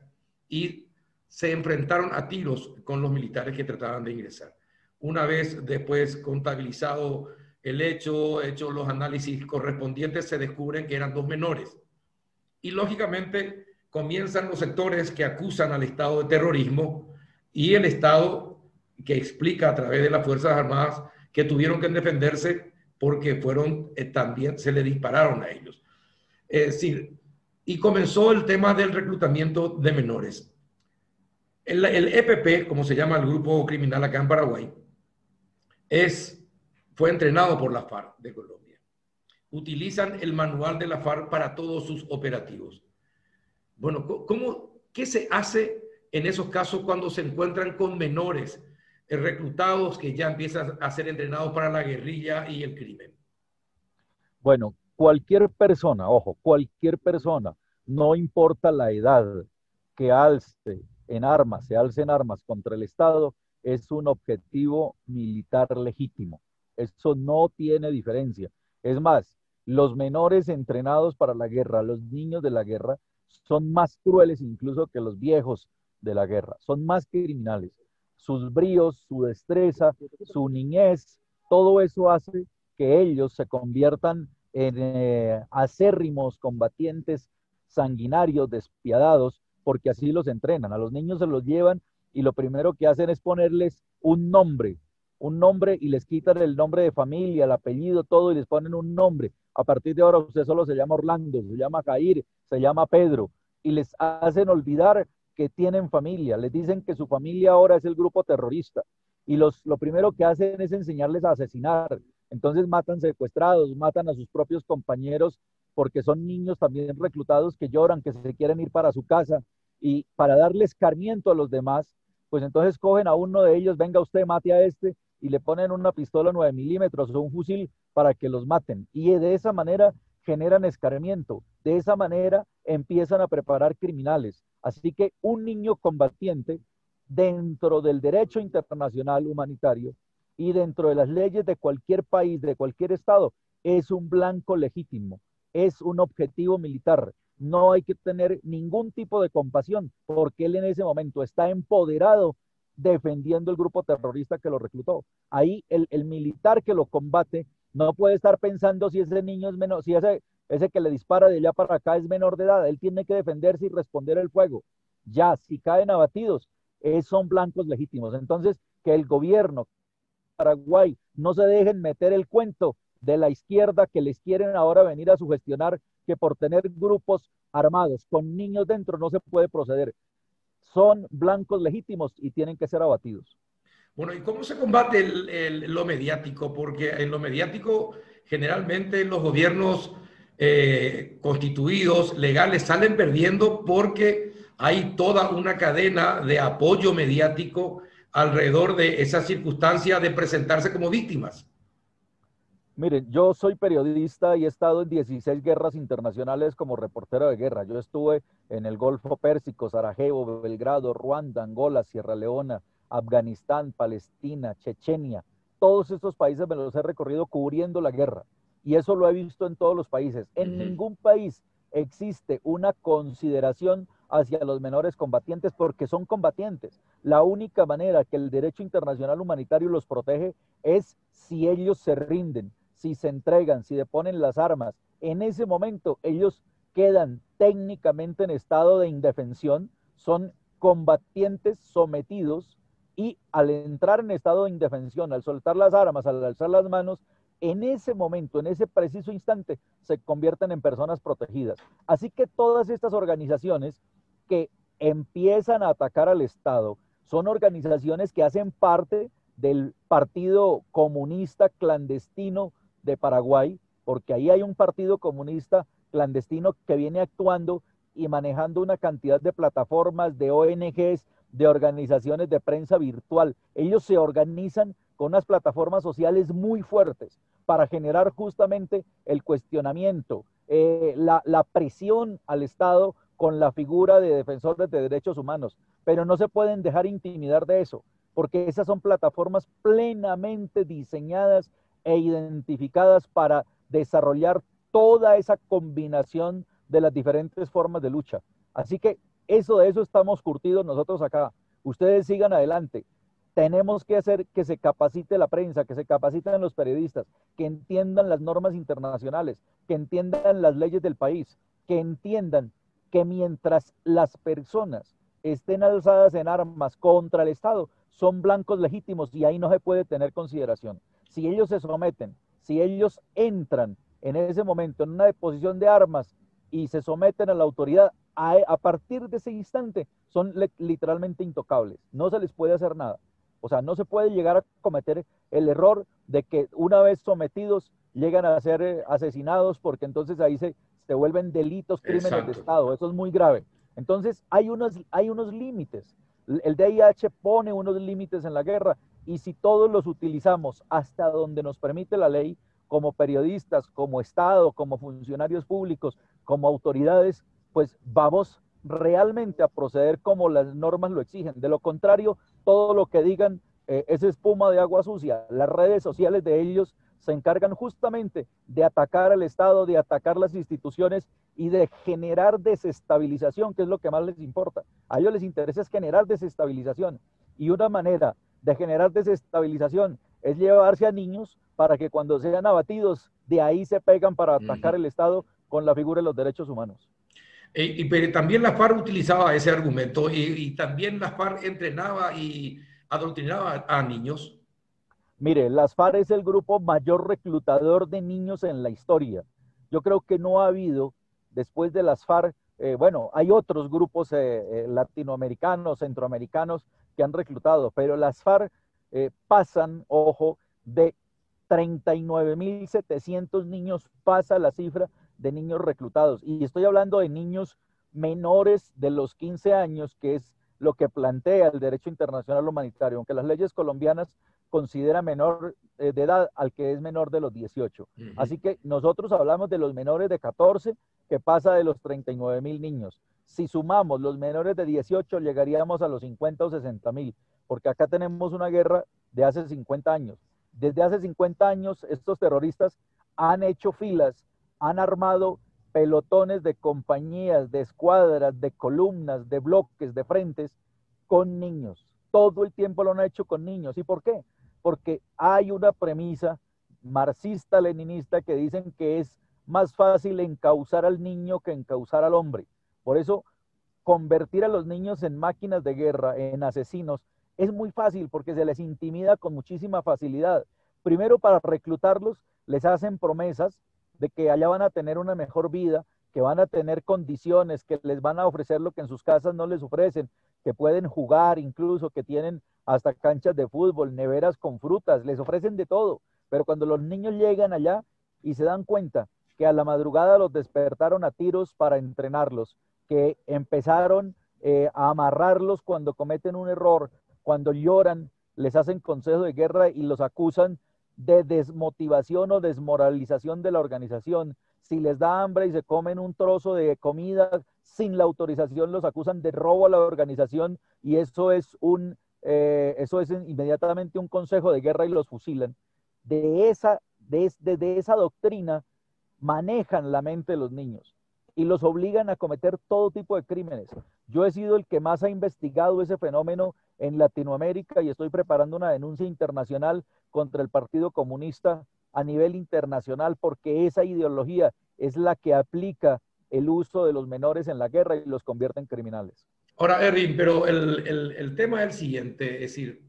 y se enfrentaron a tiros con los militares que trataban de ingresar. Una vez después contabilizado el hecho los análisis correspondientes, se descubren que eran 2 menores. Y lógicamente comienzan los sectores que acusan al Estado de terrorismo y el Estado que explica a través de las Fuerzas Armadas que tuvieron que defenderse porque también se le dispararon a ellos. Es decir, y comenzó el tema del reclutamiento de menores. El EPP, como se llama el grupo criminal acá en Paraguay, fue entrenado por la FARC de Colombia. Utilizan el manual de la FARC para todos sus operativos. Bueno, ¿qué se hace en esos casos cuando se encuentran con menores reclutados que ya empiezan a ser entrenados para la guerrilla y el crimen? Bueno, cualquier persona, ojo, cualquier persona, no importa la edad, que se alce en armas contra el Estado, es un objetivo militar legítimo. Eso no tiene diferencia. Es más, los menores entrenados para la guerra, los niños de la guerra, son más crueles incluso que los viejos de la guerra, son más criminales. Sus bríos, su destreza, su niñez, todo eso hace que ellos se conviertan en acérrimos combatientes, sanguinarios, despiadados, porque así los entrenan. A los niños se los llevan y lo primero que hacen es ponerles un nombre y les quitan el nombre de familia, el apellido, todo, y les ponen un nombre. A partir de ahora usted solo se llama Orlando, se llama Jair, se llama Pedro, y les hacen olvidar que tienen familia, les dicen que su familia ahora es el grupo terrorista y lo primero que hacen es enseñarles a asesinar. Entonces matan secuestrados, matan a sus propios compañeros porque son niños también reclutados que lloran, que se quieren ir para su casa y para darle escarmiento a los demás, pues entonces cogen a uno de ellos, venga usted, mate a este y le ponen una pistola 9 milímetros o un fusil para que los maten. Y de esa manera generan escarmiento, de esa manera empiezan a preparar criminales. Así que un niño combatiente dentro del derecho internacional humanitario y dentro de las leyes de cualquier país, de cualquier estado, es un blanco legítimo, es un objetivo militar. No hay que tener ningún tipo de compasión porque él en ese momento está empoderado defendiendo el grupo terrorista que lo reclutó. Ahí el militar que lo combate no puede estar pensando si ese niño es menor, si ese que le dispara de allá para acá es menor de edad. Él tiene que defenderse y responder el fuego. Ya, si caen abatidos, son blancos legítimos. Entonces, que el gobierno Paraguay no se dejen meter el cuento de la izquierda que les quieren ahora venir a sugestionar que por tener grupos armados con niños dentro no se puede proceder. Son blancos legítimos y tienen que ser abatidos. Bueno, ¿y cómo se combate lo mediático? Porque en lo mediático generalmente los gobiernos constituidos, legales, salen perdiendo porque hay toda una cadena de apoyo mediático alrededor de esa circunstancia de presentarse como víctimas. Miren, yo soy periodista y he estado en 16 guerras internacionales como reportero de guerra. Yo estuve en el Golfo Pérsico, Sarajevo, Belgrado, Ruanda, Angola, Sierra Leona, Afganistán, Palestina, Chechenia. Todos estos países me los he recorrido cubriendo la guerra. Y eso lo he visto en todos los países. En ningún país existe una consideración hacia los menores combatientes porque son combatientes. La única manera que el derecho internacional humanitario los protege es si ellos se rinden, si se entregan, si deponen las armas. En ese momento ellos quedan técnicamente en estado de indefensión, son combatientes sometidos y al entrar en estado de indefensión, al soltar las armas, al alzar las manos, en ese momento, en ese preciso instante, se convierten en personas protegidas. Así que todas estas organizaciones que empiezan a atacar al Estado son organizaciones que hacen parte del Partido Comunista Clandestino de Paraguay, porque ahí hay un partido comunista clandestino que viene actuando y manejando una cantidad de plataformas, de ONGs, de organizaciones de prensa virtual. Ellos se organizan con unas plataformas sociales muy fuertes para generar justamente el cuestionamiento, la presión al Estado con la figura de defensores de derechos humanos, pero no se pueden dejar intimidar de eso, porque esas son plataformas plenamente diseñadas e identificadas para desarrollar toda esa combinación de las diferentes formas de lucha. Así que de eso estamos curtidos nosotros acá. Ustedes sigan adelante. Tenemos que hacer que se capacite la prensa, que se capaciten los periodistas, que entiendan las normas internacionales, que entiendan las leyes del país, que entiendan que mientras las personas estén alzadas en armas contra el Estado, son blancos legítimos y ahí no se puede tener consideración. Si ellos se someten, si ellos entran en ese momento en una deposición de armas y se someten a la autoridad, a partir de ese instante son literalmente intocables. No se les puede hacer nada. O sea, no se puede llegar a cometer el error de que una vez sometidos llegan a ser asesinados porque entonces ahí se vuelven delitos, crímenes Exacto. de Estado. Eso es muy grave. Entonces hay unos límites. El DIH pone unos límites en la guerra y si todos los utilizamos hasta donde nos permite la ley, como periodistas, como Estado, como funcionarios públicos, como autoridades, pues vamos realmente a proceder como las normas lo exigen. De lo contrario, todo lo que digan es espuma de agua sucia. Las redes sociales de ellos se encargan justamente de atacar al Estado, de atacar las instituciones y de generar desestabilización, que es lo que más les importa. A ellos les interesa es generar desestabilización. Y una manera de generar desestabilización es llevarse a niños para que cuando sean abatidos, de ahí se pegan para atacar el Estado con la figura de los derechos humanos. Pero también la FARC utilizaba ese argumento y también la FARC entrenaba y adoctrinaba a niños. Mire, las FARC es el grupo mayor reclutador de niños en la historia. Yo creo que no ha habido, después de las FARC, bueno, hay otros grupos latinoamericanos, centroamericanos que han reclutado, pero las FARC pasan, ojo, de 39.700 niños, pasa la cifra de niños reclutados. Y estoy hablando de niños menores de los 15 años, que es lo que plantea el derecho internacional humanitario, aunque las leyes colombianas consideran menor de edad al que es menor de los 18. Así que nosotros hablamos de los menores de 14, que pasa de los 39.000 niños. Si sumamos los menores de 18, llegaríamos a los 50 o 60.000, porque acá tenemos una guerra de hace 50 años. Desde hace 50 años, estos terroristas han hecho filas, han armado pelotones de compañías, de escuadras, de columnas, de bloques, de frentes, con niños. Todo el tiempo lo han hecho con niños. ¿Y por qué? Porque hay una premisa marxista-leninista que dicen que es más fácil encauzar al niño que encauzar al hombre. Por eso, convertir a los niños en máquinas de guerra, en asesinos, es muy fácil porque se les intimida con muchísima facilidad. Primero, para reclutarlos, les hacen promesas de que allá van a tener una mejor vida, que van a tener condiciones, que les van a ofrecer lo que en sus casas no les ofrecen, que pueden jugar incluso, que tienen hasta canchas de fútbol, neveras con frutas, les ofrecen de todo. Pero cuando los niños llegan allá y se dan cuenta que a la madrugada los despertaron a tiros para entrenarlos, que empezaron a amarrarlos cuando cometen un error, cuando lloran, les hacen consejo de guerra y los acusan de desmotivación o desmoralización de la organización. Si les da hambre y se comen un trozo de comida sin la autorización, los acusan de robo a la organización y eso es inmediatamente un consejo de guerra y los fusilan. De esa doctrina manejan la mente de los niños y los obligan a cometer todo tipo de crímenes. Yo he sido el que más ha investigado ese fenómeno en Latinoamérica y estoy preparando una denuncia internacional contra el Partido Comunista a nivel internacional porque esa ideología es la que aplica el uso de los menores en la guerra y los convierte en criminales. Ahora, Erwin, pero el tema es el siguiente, es decir,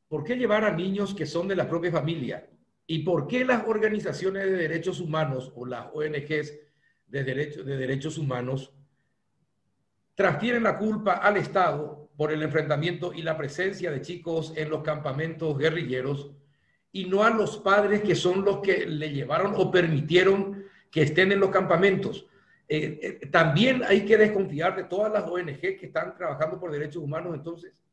¿por qué llevar a niños que son de la propia familia? ¿Y por qué las organizaciones de derechos humanos o las ONGs de derechos humanos transfieren la culpa al Estado por el enfrentamiento y la presencia de chicos en los campamentos guerrilleros y no a los padres que son los que le llevaron o permitieron que estén en los campamentos? También hay que desconfiar de todas las ONG que están trabajando por derechos humanos, entonces.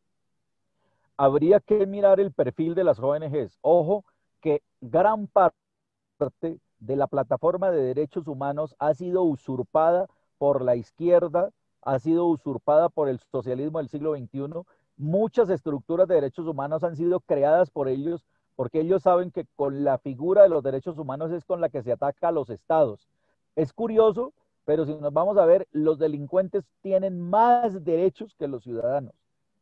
Habría que mirar el perfil de las ONGs. Ojo, que gran parte de la plataforma de derechos humanos ha sido usurpada por la izquierda, ha sido usurpada por el socialismo del siglo XXI. Muchas estructuras de derechos humanos han sido creadas por ellos porque ellos saben que con la figura de los derechos humanos es con la que se ataca a los estados. Es curioso, pero si nos vamos a ver, los delincuentes tienen más derechos que los ciudadanos,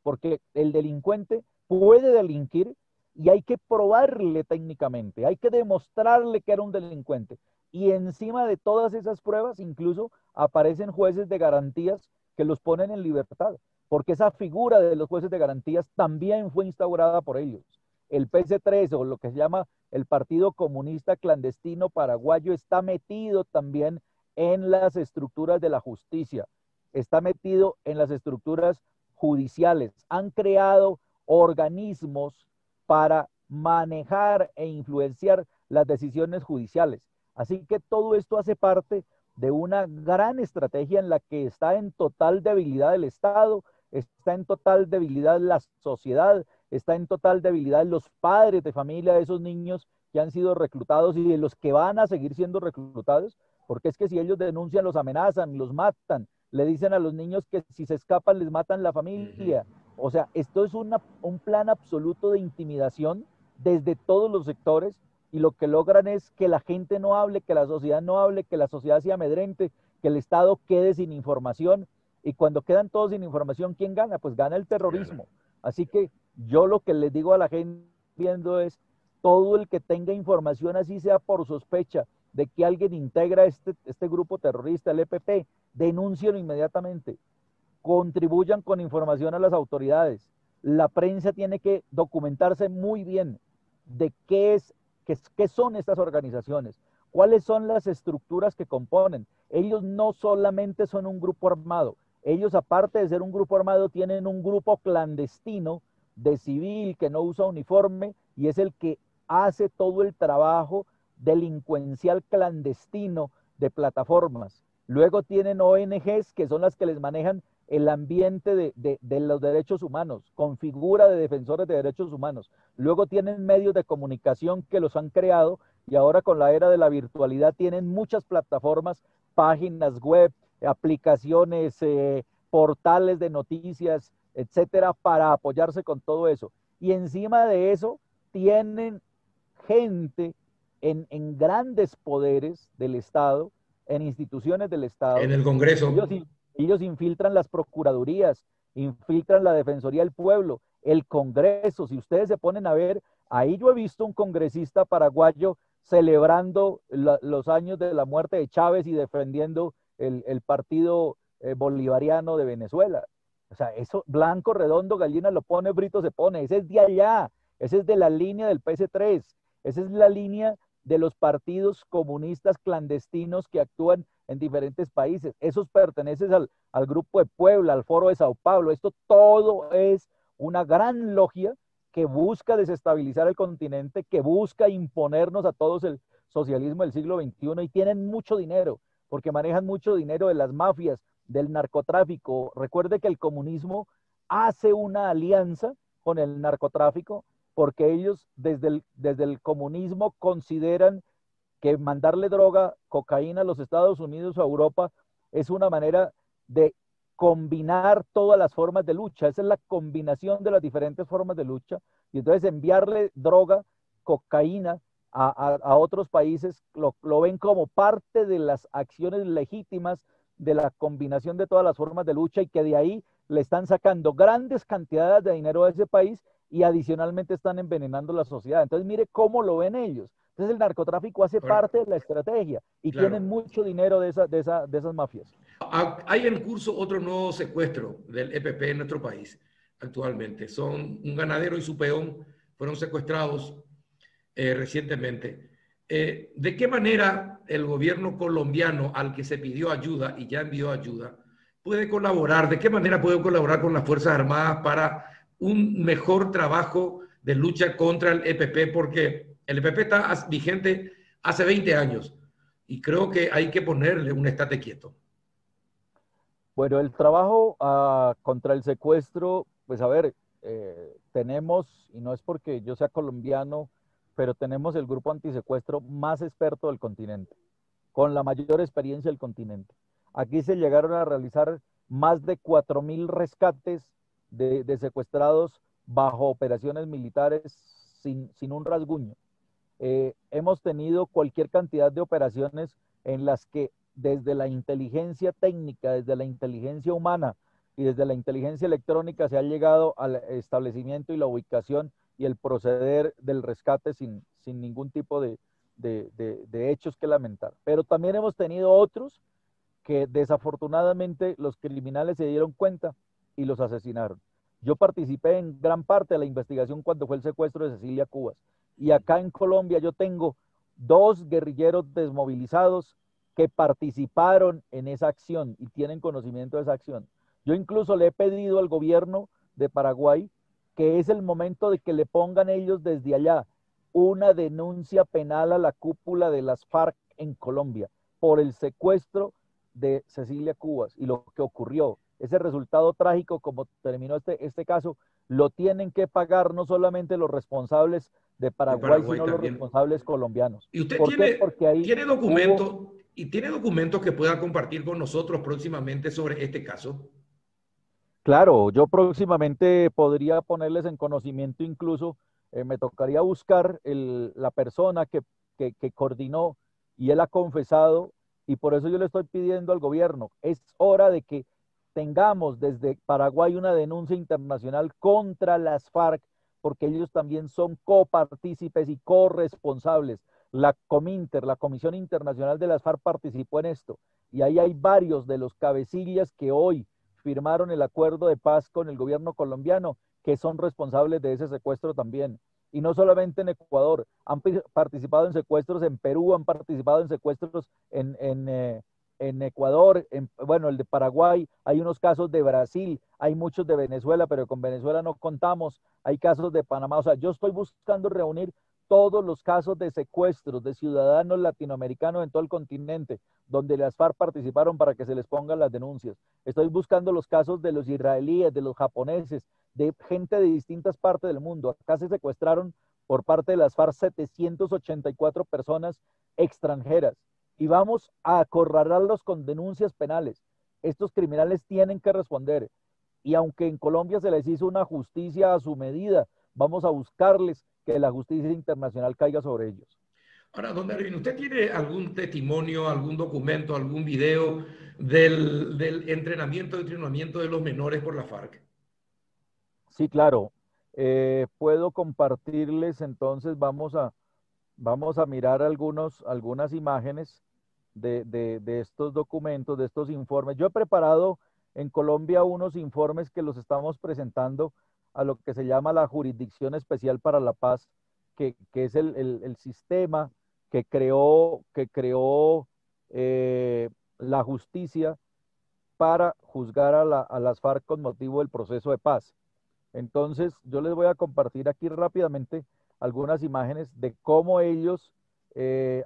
porque el delincuente puede delinquir y hay que probarle técnicamente, hay que demostrarle que era un delincuente. Y encima de todas esas pruebas, incluso aparecen jueces de garantías que los ponen en libertad, porque esa figura de los jueces de garantías también fue instaurada por ellos. El PC3 o lo que se llama el Partido Comunista Clandestino Paraguayo está metido también en las estructuras de la justicia, está metido en las estructuras judiciales. Han creado organismos para manejar e influenciar las decisiones judiciales. Así que todo esto hace parte de una gran estrategia en la que está en total debilidad el Estado, está en total debilidad la sociedad, está en total debilidad los padres de familia de esos niños que han sido reclutados y de los que van a seguir siendo reclutados, porque es que si ellos denuncian, los amenazan, los matan, le dicen a los niños que si se escapan les matan la familia. O sea, esto es un plan absoluto de intimidación desde todos los sectores y lo que logran es que la gente no hable, que la sociedad no hable, que la sociedad se amedrente, que el Estado quede sin información y cuando quedan todos sin información, ¿quién gana? Pues gana el terrorismo. Así que yo lo que les digo a la gente viendo es todo el que tenga información, así sea por sospecha de que alguien integra este grupo terrorista, el EPP, denúncienlo inmediatamente. Contribuyan con información a las autoridades. La prensa tiene que documentarse muy bien de qué son estas organizaciones, ¿Cuáles son las estructuras que componen? Ellos no solamente son un grupo armado, ellos aparte de ser un grupo armado tienen un grupo clandestino de civil que no usa uniforme y es el que hace todo el trabajo delincuencial clandestino de plataformas. Luego tienen ONGs que son las que les manejan el ambiente de los derechos humanos, con figura de defensores de derechos humanos. Luego tienen medios de comunicación que los han creado y ahora con la era de la virtualidad tienen muchas plataformas, páginas web, aplicaciones, portales de noticias, etcétera, para apoyarse con todo eso. Y encima de eso tienen gente en grandes poderes del Estado, en instituciones del Estado. En el Congreso. Ellos infiltran las procuradurías, infiltran la Defensoría del Pueblo, el Congreso. Si ustedes se ponen a ver, ahí yo he visto un congresista paraguayo celebrando los años de la muerte de Chávez y defendiendo el partido bolivariano de Venezuela. O sea, eso, blanco, redondo, gallina lo pone, brito se pone. Ese es de allá, ese es de la línea del PS3, esa es la línea de los partidos comunistas clandestinos que actúan en diferentes países. Esos pertenecen al Grupo de Puebla, al Foro de Sao Paulo. Esto todo es una gran logia que busca desestabilizar el continente, que busca imponernos a todos el socialismo del siglo XXI y tienen mucho dinero, porque manejan mucho dinero de las mafias, del narcotráfico. Recuerde que el comunismo hace una alianza con el narcotráfico porque ellos desde el comunismo consideran que mandarle droga, cocaína a los Estados Unidos o a Europa es una manera de combinar todas las formas de lucha. Esa es la combinación de las diferentes formas de lucha. Y entonces enviarle droga, cocaína a otros países lo ven como parte de las acciones legítimas de la combinación de todas las formas de lucha y que de ahí le están sacando grandes cantidades de dinero a ese país y adicionalmente están envenenando la sociedad. Entonces mire cómo lo ven ellos. Entonces el narcotráfico hace parte de la estrategia y tienen mucho dinero de esas mafias. Hay en curso otro nuevo secuestro del EPP en nuestro país actualmente. Son un ganadero y su peón fueron secuestrados recientemente. ¿De qué manera el gobierno colombiano al que se pidió ayuda y ya envió ayuda puede colaborar? ¿De qué manera puede colaborar con las Fuerzas Armadas para un mejor trabajo de lucha contra el EPP? Porque el EPP está vigente hace 20 años y creo que hay que ponerle un estate quieto. Bueno, el trabajo contra el secuestro, pues a ver, tenemos, y no es porque yo sea colombiano, pero tenemos el grupo antisecuestro más experto del continente, con la mayor experiencia del continente. Aquí se llegaron a realizar más de 4.000 rescates de secuestrados bajo operaciones militares sin un rasguño. Hemos tenido cualquier cantidad de operaciones en las que desde la inteligencia técnica, desde la inteligencia humana y desde la inteligencia electrónica se ha llegado al establecimiento y la ubicación y el proceder del rescate sin ningún tipo de hechos que lamentar. Pero también hemos tenido otros que desafortunadamente los criminales se dieron cuenta y los asesinaron. Yo participé en gran parte de la investigación cuando fue el secuestro de Cecilia Cubas. Y acá en Colombia yo tengo 2 guerrilleros desmovilizados que participaron en esa acción y tienen conocimiento de esa acción. Yo incluso le he pedido al gobierno de Paraguay que es el momento de que le pongan ellos desde allá una denuncia penal a la cúpula de las FARC en Colombia por el secuestro de Cecilia Cubas y lo que ocurrió. Ese resultado trágico, como terminó este caso, lo tienen que pagar no solamente los responsables de Paraguay sino también los responsables colombianos. ¿Y usted tiene documentos tiene documentos que pueda compartir con nosotros próximamente sobre este caso? Claro, yo próximamente podría ponerles en conocimiento, incluso me tocaría buscar la persona que coordinó y él ha confesado, y por eso yo le estoy pidiendo al gobierno, es hora de que tengamos desde Paraguay una denuncia internacional contra las FARC, porque ellos también son copartícipes y corresponsables. La Cominter, la Comisión Internacional de las FARC, participó en esto, y ahí hay varios de los cabecillas que hoy firmaron el acuerdo de paz con el gobierno colombiano, que son responsables de ese secuestro también. y no solamente en Ecuador, han participado en secuestros en Perú, han participado en secuestros en Ecuador, bueno, el de Paraguay, hay unos casos de Brasil, hay muchos de Venezuela, pero con Venezuela no contamos, hay casos de Panamá. O sea, yo estoy buscando reunir todos los casos de secuestros de ciudadanos latinoamericanos en todo el continente, donde las FARC participaron para que se les pongan las denuncias. Estoy buscando los casos de los israelíes, de los japoneses, de gente de distintas partes del mundo. Acá se secuestraron por parte de las FARC 784 personas extranjeras y vamos a acorralarlos con denuncias penales. Estos criminales tienen que responder y aunque en Colombia se les hizo una justicia a su medida, vamos a buscarles que la justicia internacional caiga sobre ellos. Ahora, don Erwin, ¿usted tiene algún testimonio, algún documento, algún video del entrenamiento y entrenamiento de los menores por la FARC? Sí, claro. Puedo compartirles, entonces vamos a mirar algunas imágenes de estos documentos, de estos informes. Yo he preparado en Colombia unos informes que los estamos presentando a lo que se llama la Jurisdicción Especial para la Paz, que es el sistema que creó la justicia para juzgar a las FARC con motivo del proceso de paz. Entonces, yo les voy a compartir aquí rápidamente algunas imágenes de cómo ellos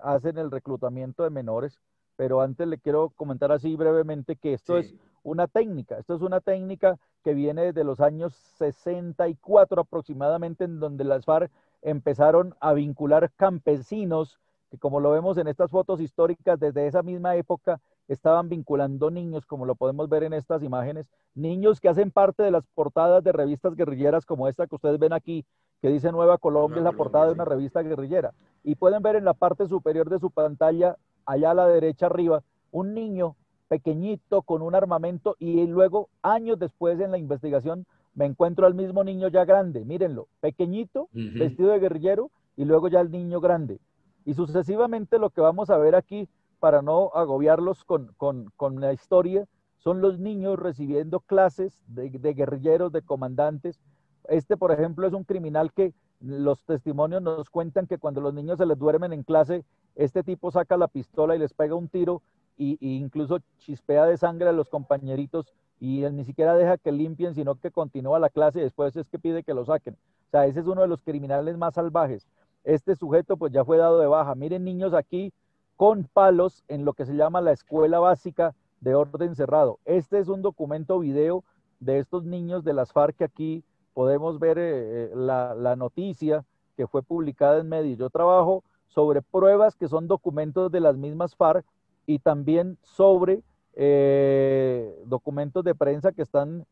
hacen el reclutamiento de menores, pero antes le quiero comentar así brevemente que esto es una técnica, que viene desde los años 64 aproximadamente, en donde las FARC empezaron a vincular campesinos, que como lo vemos en estas fotos históricas, desde esa misma época estaban vinculando niños, como lo podemos ver en estas imágenes, niños que hacen parte de las portadas de revistas guerrilleras como esta que ustedes ven aquí, que dice Nueva Colombia, es la portada de una revista guerrillera. Y pueden ver en la parte superior de su pantalla, allá a la derecha arriba, un niño pequeñito con un armamento y luego, años después en la investigación, me encuentro al mismo niño ya grande, mírenlo, pequeñito, vestido de guerrillero, y luego ya el niño grande. Y sucesivamente lo que vamos a ver aquí, para no agobiarlos con la historia, son los niños recibiendo clases de guerrilleros, de comandantes. Este, por ejemplo, es un criminal que los testimonios nos cuentan que cuando los niños se les duermen en clase, este tipo saca la pistola y les pega un tiro y incluso chispea de sangre a los compañeritos y él ni siquiera deja que limpien, sino que continúa la clase y después es que pide que lo saquen. O sea, ese es uno de los criminales más salvajes. Este sujeto pues ya fue dado de baja. Miren niños aquí con palos en lo que se llama la escuela básica de orden cerrado. Este es un documento video de estos niños de las FARC que aquí podemos ver la noticia que fue publicada en medios. Yo trabajo sobre pruebas que son documentos de las mismas FARC y también sobre documentos de prensa que están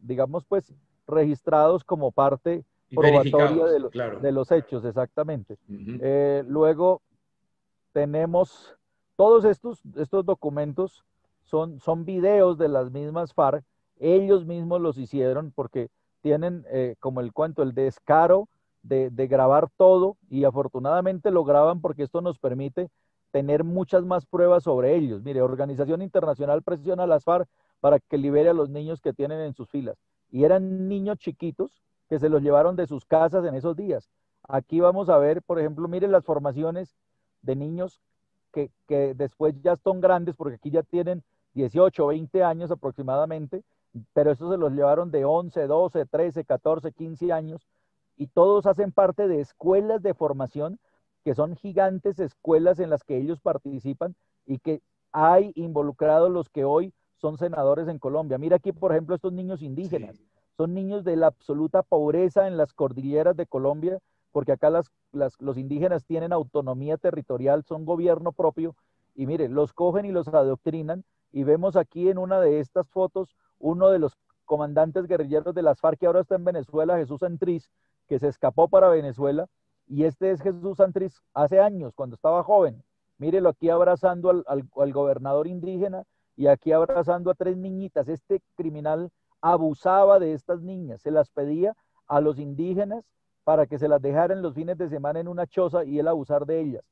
digamos, pues, registrados como parte probatoria de los hechos, exactamente. Luego tenemos todos estos documentos, son videos de las mismas FARC, ellos mismos los hicieron porque tienen, como el cuento, el descaro de grabar todo y afortunadamente lo graban porque esto nos permite tener muchas más pruebas sobre ellos. Mire, Organización Internacional presiona a las FARC para que libere a los niños que tienen en sus filas. Y eran niños chiquitos que se los llevaron de sus casas en esos días. Aquí vamos a ver, por ejemplo, miren las formaciones de niños que después ya son grandes, porque aquí ya tienen 18, 20 años aproximadamente, pero estos se los llevaron de 11, 12, 13, 14, 15 años, y todos hacen parte de escuelas de formación, que son gigantes escuelas en las que ellos participan, y que hay involucrados los que hoy son senadores en Colombia. Mira aquí, por ejemplo, estos niños indígenas, son niños de la absoluta pobreza en las cordilleras de Colombia, porque acá los indígenas tienen autonomía territorial, son gobierno propio, y mire, los cogen y los adoctrinan, y vemos aquí en una de estas fotos, uno de los comandantes guerrilleros de las FARC que ahora está en Venezuela, Jesús Santrich, que se escapó para Venezuela, y este es Jesús Santrich hace años, cuando estaba joven. Mírelo aquí abrazando al gobernador indígena, y aquí abrazando a 3 niñitas. Este criminal abusaba de estas niñas, se las pedía a los indígenas para que se las dejaran los fines de semana en una choza y él abusar de ellas.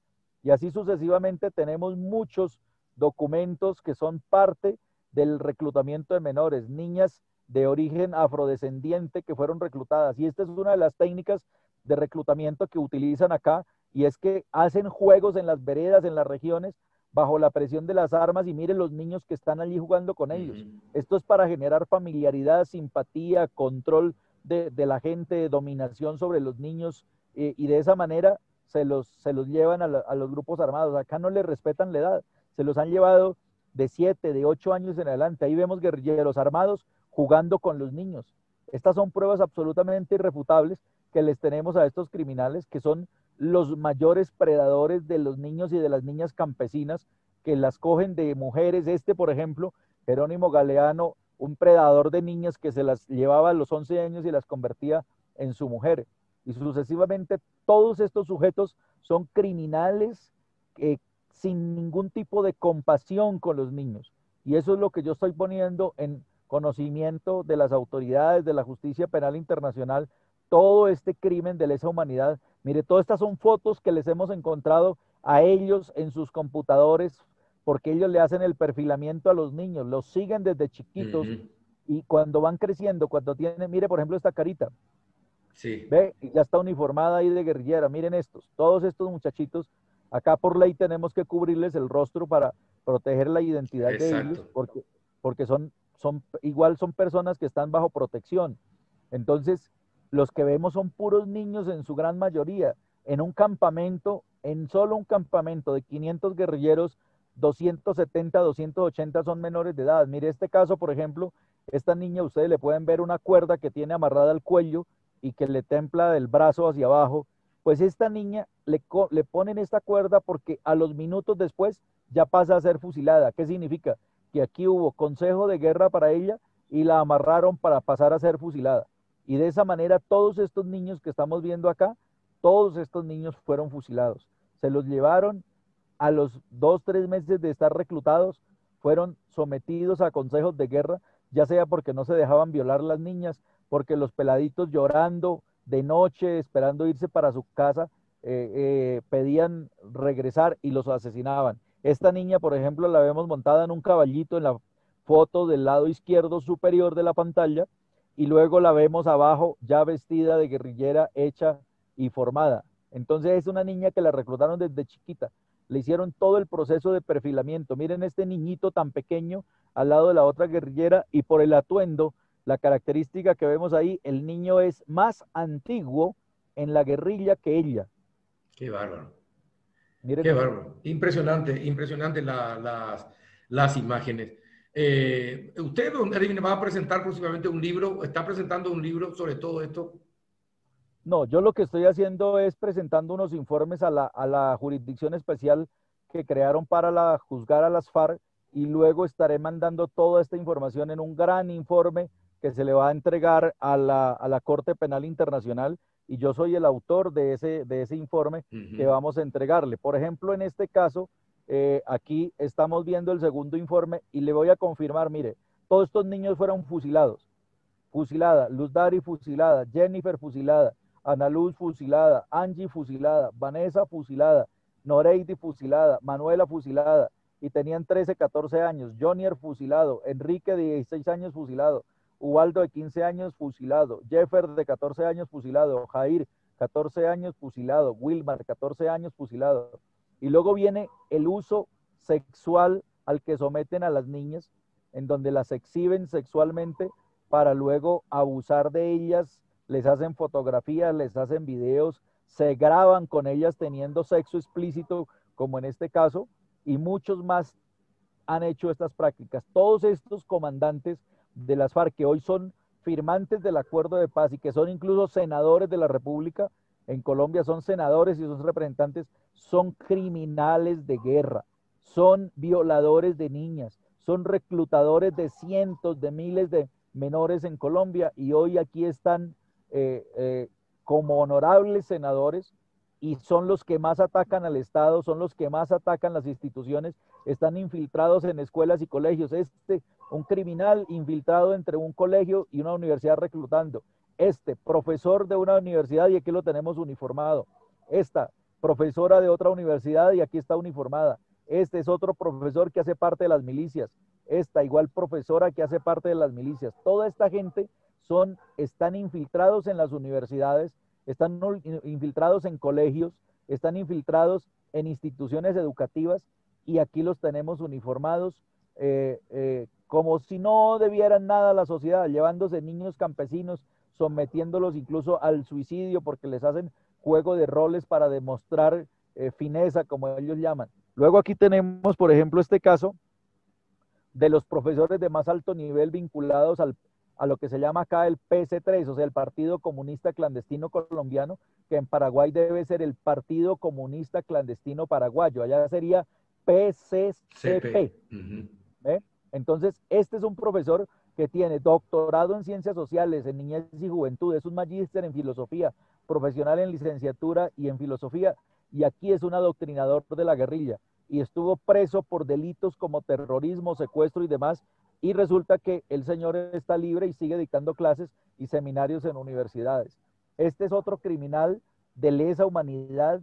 Y así sucesivamente tenemos muchos documentos que son parte del reclutamiento de menores, niñas de origen afrodescendiente que fueron reclutadas. Y esta es una de las técnicas de reclutamiento que utilizan acá, y es que hacen juegos en las veredas, en las regiones, bajo la presión de las armas, y miren los niños que están allí jugando con ellos. Esto es para generar familiaridad, simpatía, control de la gente, dominación sobre los niños, y de esa manera se los llevan a los grupos armados. Acá no les respetan la edad, se los han llevado de 7, de 8 años en adelante. Ahí vemos guerrilleros armados jugando con los niños. Estas son pruebas absolutamente irrefutables que les tenemos a estos criminales, que son los mayores predadores de los niños y de las niñas campesinas, que las cogen de mujeres. Por ejemplo, Jerónimo Galeano, un predador de niñas que se las llevaba a los 11 años y las convertía en su mujer. Y sucesivamente todos estos sujetos son criminales sin ningún tipo de compasión con los niños. Y eso es lo que yo estoy poniendo en conocimiento de las autoridades, de la justicia penal internacional, todo este crimen de lesa humanidad. Mire, todas estas son fotos que les hemos encontrado a ellos en sus computadores, porque ellos le hacen el perfilamiento a los niños, los siguen desde chiquitos, y cuando van creciendo, cuando tienen, mire, por ejemplo, esta carita, sí, ve, ya está uniformada ahí de guerrillera. Miren todos estos muchachitos, acá por ley tenemos que cubrirles el rostro para proteger la identidad de ellos, porque son personas que están bajo protección. Entonces, los que vemos son puros niños en su gran mayoría. En un campamento, en solo un campamento de 500 guerrilleros, 270, 280 son menores de edad. Mire este caso, por ejemplo, esta niña, ustedes le pueden ver una cuerda que tiene amarrada al cuello y que le templa del brazo hacia abajo. Pues esta niña le ponen esta cuerda porque a los minutos después ya pasa a ser fusilada. ¿Qué significa? Que aquí hubo consejo de guerra para ella y la amarraron para pasar a ser fusilada. Y de esa manera todos estos niños que estamos viendo acá, todos estos niños fueron fusilados. Se los llevaron a los 2, 3 meses de estar reclutados, fueron sometidos a consejos de guerra, ya sea porque no se dejaban violar las niñas, porque los peladitos llorando de noche, esperando irse para su casa, pedían regresar y los asesinaban. Esta niña, por ejemplo, la vemos montada en un caballito en la foto del lado izquierdo superior de la pantalla, y luego la vemos abajo ya vestida de guerrillera, hecha y formada. Entonces es una niña que la reclutaron desde chiquita, le hicieron todo el proceso de perfilamiento. Miren este niñito tan pequeño al lado de la otra guerrillera, y por el atuendo, la característica que vemos ahí, el niño es más antiguo en la guerrilla que ella. Qué bárbaro. Miren, qué bárbaro. Impresionante, impresionante las imágenes. Usted, don Erwin, va a presentar próximamente un libro, está presentando un libro sobre todo esto. No, yo lo que estoy haciendo es presentando unos informes a la jurisdicción especial que crearon para juzgar a las FARC, y luego estaré mandando toda esta información en un gran informe que se le va a entregar a la Corte Penal Internacional, y yo soy el autor de ese informe que vamos a entregarle. Por ejemplo, en este caso, aquí estamos viendo el segundo informe y le voy a confirmar, mire, todos estos niños fueron fusilados. Fusilada, Luz Dari fusilada, Jennifer fusilada, Ana Luz fusilada, Angie fusilada, Vanessa fusilada, Noreidi fusilada, Manuela fusilada, y tenían 13, 14 años, Jonier fusilado, Enrique de 16 años fusilado, Ubaldo de 15 años fusilado, Jeffer de 14 años fusilado, Jair 14 años fusilado, Wilmar 14 años fusilado. Y luego viene el uso sexual al que someten a las niñas, en donde las exhiben sexualmente para luego abusar de ellas, les hacen fotografías, les hacen videos, se graban con ellas teniendo sexo explícito, como en este caso, y muchos más han hecho estas prácticas. Todos estos comandantes de las FARC, que hoy son firmantes del acuerdo de paz y que son incluso senadores de la República, en Colombia son senadores y son representantes, son criminales de guerra, son violadores de niñas, son reclutadores de cientos de miles de menores en Colombia, y hoy aquí están como honorables senadores, y son los que más atacan al Estado, son los que más atacan las instituciones, están infiltrados en escuelas y colegios. Un criminal infiltrado entre un colegio y una universidad reclutando. Profesor de una universidad, y aquí lo tenemos uniformado. Esta, profesora de otra universidad, y aquí está uniformada. Este es otro profesor que hace parte de las milicias, esta igual profesora que hace parte de las milicias. Toda esta gente están infiltrados en las universidades, están infiltrados en colegios, están infiltrados en instituciones educativas, y aquí los tenemos uniformados como si no debieran nada a la sociedad, llevándose niños campesinos, sometiéndolos incluso al suicidio porque les hacen juego de roles para demostrar fineza, como ellos llaman. Luego aquí tenemos, por ejemplo, este caso de los profesores de más alto nivel vinculados a lo que se llama acá el PC3, o sea, el Partido Comunista Clandestino Colombiano, que en Paraguay debe ser el Partido Comunista Clandestino Paraguayo, allá sería PCCP. Entonces, este es un profesor que tiene doctorado en Ciencias Sociales, en Niñez y Juventud, es un magíster en Filosofía, profesional en Licenciatura y en Filosofía, y aquí es un adoctrinador de la guerrilla, y estuvo preso por delitos como terrorismo, secuestro y demás, y resulta que el señor está libre y sigue dictando clases y seminarios en universidades. Este es otro criminal de lesa humanidad,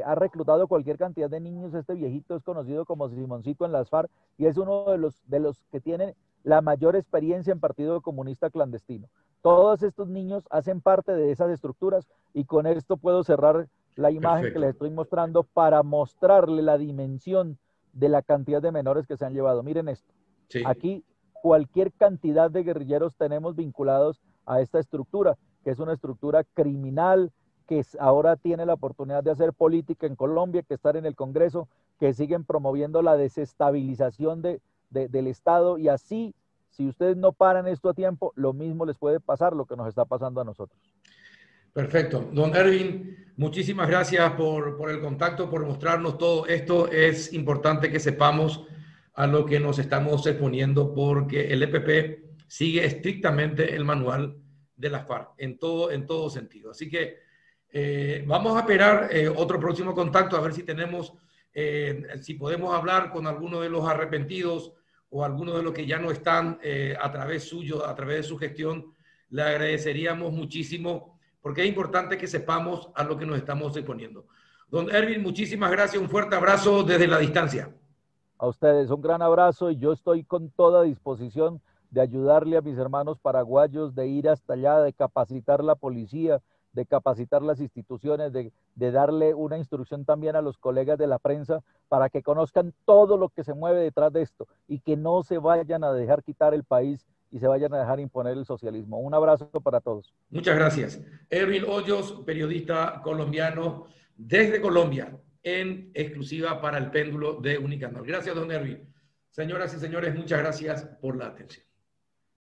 ha reclutado cualquier cantidad de niños. Este viejito es conocido como Simoncito en las FARC y es uno de los que tienen la mayor experiencia en Partido Comunista Clandestino. Todos estos niños hacen parte de esas estructuras, y con esto puedo cerrar la imagen. Perfecto. Que les estoy mostrando para mostrarle la dimensión de la cantidad de menores que se han llevado. Miren esto. Sí. Aquí cualquier cantidad de guerrilleros tenemos vinculados a esta estructura, que es una estructura criminal, que ahora tiene la oportunidad de hacer política en Colombia, que estar en el Congreso, que siguen promoviendo la desestabilización del Estado, y así, si ustedes no paran esto a tiempo, lo mismo les puede pasar lo que nos está pasando a nosotros. Perfecto. Don Erwin, muchísimas gracias por el contacto, por mostrarnos todo esto. Es importante que sepamos a lo que nos estamos exponiendo, porque el EPP sigue estrictamente el manual de las FARC en todo sentido. Así que vamos a esperar otro próximo contacto, a ver si tenemos, si podemos hablar con alguno de los arrepentidos o alguno de los que ya no están a través suyo, a través de su gestión. Le agradeceríamos muchísimo, porque es importante que sepamos a lo que nos estamos exponiendo. Don Erwin, muchísimas gracias, un fuerte abrazo desde la distancia. A ustedes un gran abrazo, y yo estoy con toda disposición de ayudarle a mis hermanos paraguayos, de ir hasta allá, de capacitar la policía, de capacitar las instituciones, de darle una instrucción también a los colegas de la prensa para que conozcan todo lo que se mueve detrás de esto, y que no se vayan a dejar quitar el país y se vayan a dejar imponer el socialismo. Un abrazo para todos. Muchas gracias. Erwin Hoyos, periodista colombiano desde Colombia, en exclusiva para el Péndulo de Unicanal. Gracias, don Erwin. Señoras y señores, muchas gracias por la atención.